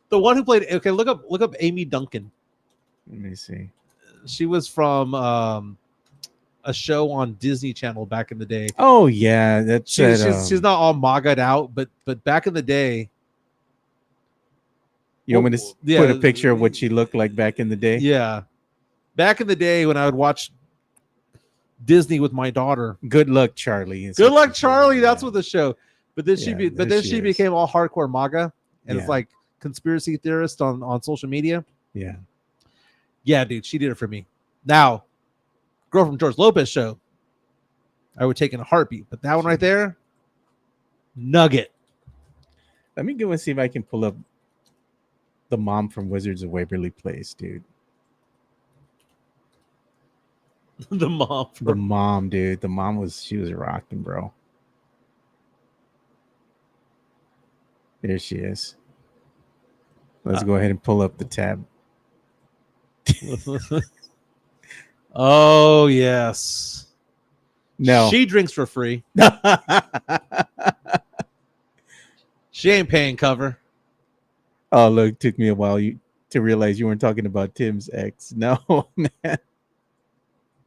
S2: The one who played. Okay, look up Amy Duncan.
S1: Let me see.
S2: She was from a show on Disney Channel back in the day.
S1: Oh yeah, that's
S2: she's not all MAGA'd out, but back in the day.
S1: You want me to put a picture of what she looked like back in the day?
S2: Yeah, back in the day when I would watch Disney with my daughter.
S1: Good Luck, Charlie.
S2: Good Luck, Charlie. That's what the show. But then she became all hardcore MAGA, and it's like conspiracy theorist on social media. Yeah, dude, she did it for me. Now, girl from George Lopez show, I would take in a heartbeat, but that one right there, nugget.
S1: Let me go and see if I can pull up the mom from Wizards of Waverly Place, dude.
S2: The mom,
S1: dude. The mom she was rocking, bro. There she is. Let's go ahead and pull up the tab.
S2: Oh yes.
S1: No.
S2: She drinks for free. She ain't paying cover.
S1: Oh, look, took me a while to realize you weren't talking about Tim's ex. No, man.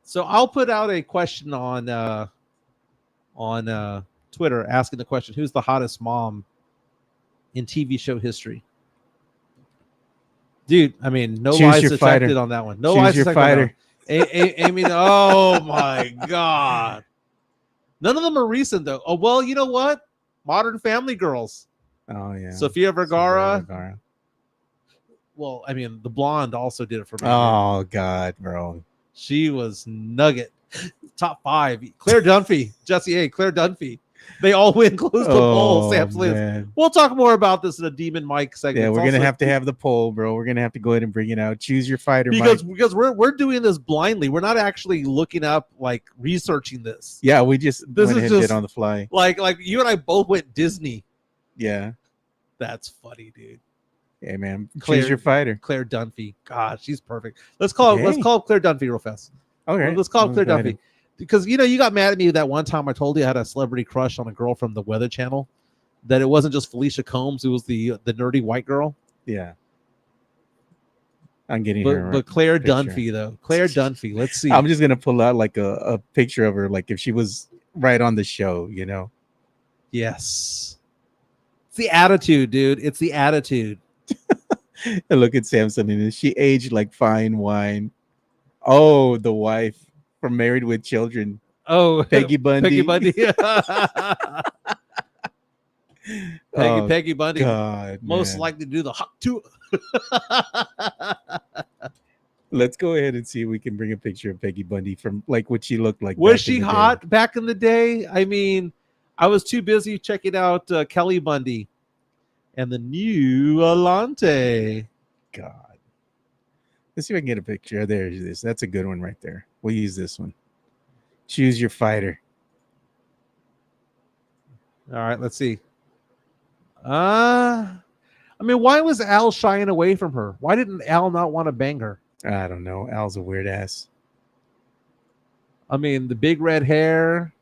S2: So I'll put out a question on Twitter asking the question, who's the hottest mom in TV show history? Dude, I mean, no lies detected on that one. No lies detected on that one. Amy, oh my God. None of them are recent, though. Oh, well, you know what? Modern Family Girls.
S1: Oh, yeah.
S2: Sofia Vergara. Well, I mean, the blonde also did it for me.
S1: Oh, God, bro.
S2: She was nugget. Top 5. Claire Dunphy. Jesse A. Claire Dunphy. They all win close the poll. Sam Slith. We'll talk more about this in a Demon Mike segment.
S1: Yeah, we're going to have the poll, bro. We're going to have to go ahead and bring it out. Choose your fighter,
S2: because
S1: Mike.
S2: we're doing this blindly. We're not actually looking up, like, researching this.
S1: Yeah, we just
S2: went
S1: ahead and did on the fly.
S2: Like you and I both went Disney.
S1: Yeah.
S2: That's funny, dude.
S1: Hey, man. Choose your fighter.
S2: Claire Dunphy. God, she's perfect. Let's call Claire Dunphy real fast.
S1: Okay.
S2: Let's call Claire Dunphy. Because, you know, you got mad at me that one time I told you I had a celebrity crush on a girl from the Weather Channel, that it wasn't just Felicia Combs, it was the nerdy white girl.
S1: Yeah. I'm getting her.
S2: But Claire Dunphy, though. Claire Dunphy. Let's see.
S1: I'm just going to pull out like a picture of her, like if she was right on the show, you know?
S2: Yes. It's the attitude, dude. It's the attitude.
S1: And look at Samson, and she aged like fine wine. Oh, the wife from Married with Children.
S2: Oh,
S1: Peggy Bundy.
S2: Peggy Bundy. Peggy Bundy,
S1: God,
S2: most
S1: man.
S2: likely to do the hot tour.
S1: Let's go ahead and see if we can bring a picture of Peggy Bundy from like what she looked like.
S2: Was
S1: back in
S2: she
S1: the day.
S2: hot back in the day? I mean, I was too busy checking out Kelly Bundy and the new Alante.
S1: God. Let's see if I can get a picture. There it is. That's a good one right there. We'll use this one. Choose your fighter.
S2: All right, let's see. I mean, why was Al shying away from her? Why didn't Al not want to bang her?
S1: I don't know. Al's a weird ass.
S2: I mean, the big red hair.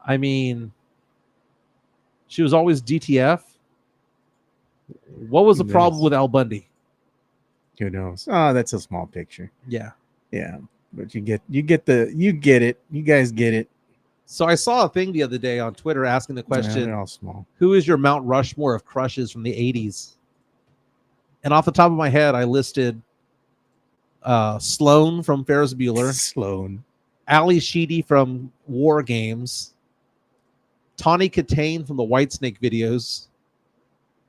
S2: I mean, she was always DTF. What was the problem with Al Bundy?
S1: Who knows? Oh, that's a small picture.
S2: Yeah.
S1: Yeah. But you get it. You guys get it.
S2: So I saw a thing the other day on Twitter asking the
S1: Yeah,
S2: question,
S1: they're all small.
S2: who is your Mount Rushmore of crushes from the 80s? And off the top of my head, I listed Sloane from Ferris Bueller,
S1: Sloane.
S2: Ali Sheedy from War Games, Tawny Katane from the Whitesnake videos,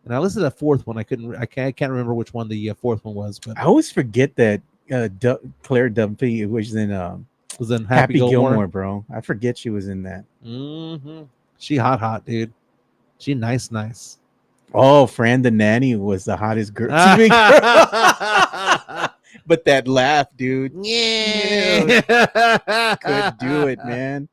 S2: and I listed a fourth one. I can't remember which one the fourth one was, but
S1: I always forget that Claire Dunphy was in
S2: was in
S1: Happy Gilmore, bro. I forget she was in that.
S2: Mm-hmm. She hot, dude. She nice.
S1: Oh, Fran the nanny was the hottest girl. But that laugh, dude.
S2: Yeah.
S1: Could do it, man.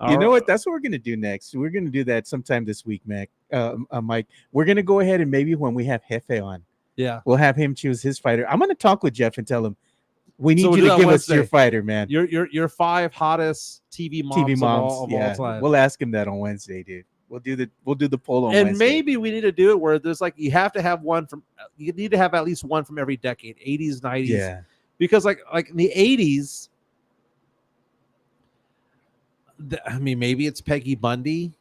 S1: You know what? That's what we're gonna do next. We're gonna do that sometime this week, Mike. We're gonna go ahead and maybe when we have Jefe on,
S2: Yeah,
S1: we'll have him choose his fighter. I'm gonna talk with Jeff and tell him we need
S2: we'll
S1: you
S2: do
S1: to
S2: that
S1: give
S2: Wednesday.
S1: us your fighter, man.
S2: Your 5 hottest TV moms, of all time.
S1: We'll ask him that on Wednesday, dude. We'll do the poll on
S2: And
S1: Wednesday.
S2: maybe we need to do it where there's like you have to have one from. You need to have at least one from every decade, 80s, 90s.
S1: Yeah.
S2: Because like in the 80s, I mean, maybe it's Peggy Bundy.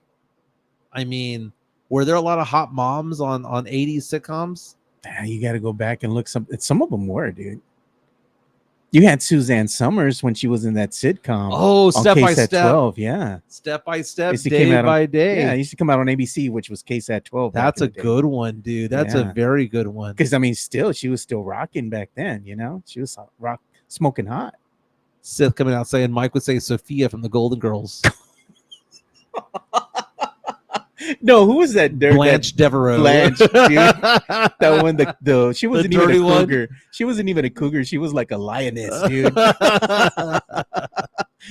S2: I mean, were there a lot of hot moms on 80s sitcoms?
S1: You got to go back and look. Some of them were, dude. You had Suzanne Summers when she was in that sitcom.
S2: Oh, Step by
S1: KSAT
S2: Step.
S1: 12, yeah.
S2: Step by Step,
S1: Used to
S2: day
S1: came out
S2: by day.
S1: Yeah, it used to come out on ABC, which was KSAT 12.
S2: That's a good one, dude. That's a very good one.
S1: Because I mean, she was still rocking back then. You know, she was smoking hot.
S2: Sith coming out saying Mike would say Sophia from the Golden Girls.
S1: No, who was that?
S2: Blanche Devereaux.
S1: Blanche, dude. That one, she wasn't even a cougar.
S2: One.
S1: She wasn't even a cougar. She was like a lioness, dude.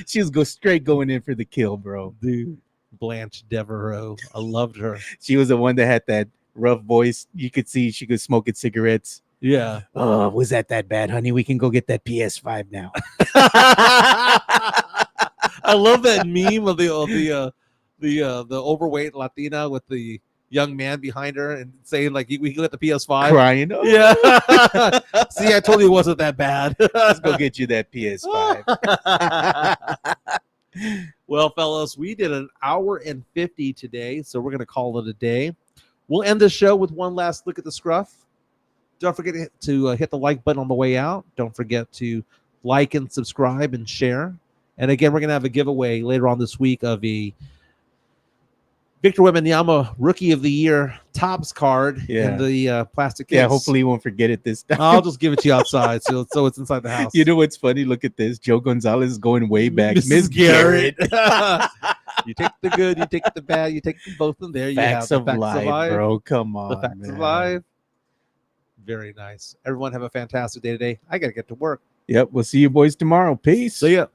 S1: She was going in for the kill, bro.
S2: Dude, Blanche Devereaux. I loved her.
S1: She was the one that had that rough voice. You could see she could smoke cigarettes.
S2: Yeah.
S1: Oh, was that bad, honey? We can go get that PS5 now.
S2: I love that meme of the overweight Latina with the young man behind her and saying like we can get the PS5.
S1: Crying. Oh.
S2: Yeah. See, I told you it wasn't that bad.
S1: Let's go get you that PS5.
S2: Well, fellas, we did an hour and 50 today, so we're gonna call it a day. We'll end the show with one last look at the scruff. Don't forget to hit the like button on the way out. Don't forget to like and subscribe and share. And again, we're gonna have a giveaway later on this week of a Victor Wembanyama Rookie of the Year Topps card in the plastic case.
S1: Yeah, hopefully you won't forget it this time.
S2: I'll just give it to you outside, so it's inside the house.
S1: You know what's funny? Look at this. Joe Gonzalez is going way back.
S2: Miss Garrett. You take the good, you take the bad, you take both of them there.
S1: Facts
S2: you
S1: of life, bro. Come on,
S2: the facts of life. Very nice. Everyone have a fantastic day today. I got to get to work.
S1: Yep. We'll see you boys tomorrow. Peace.
S2: See ya.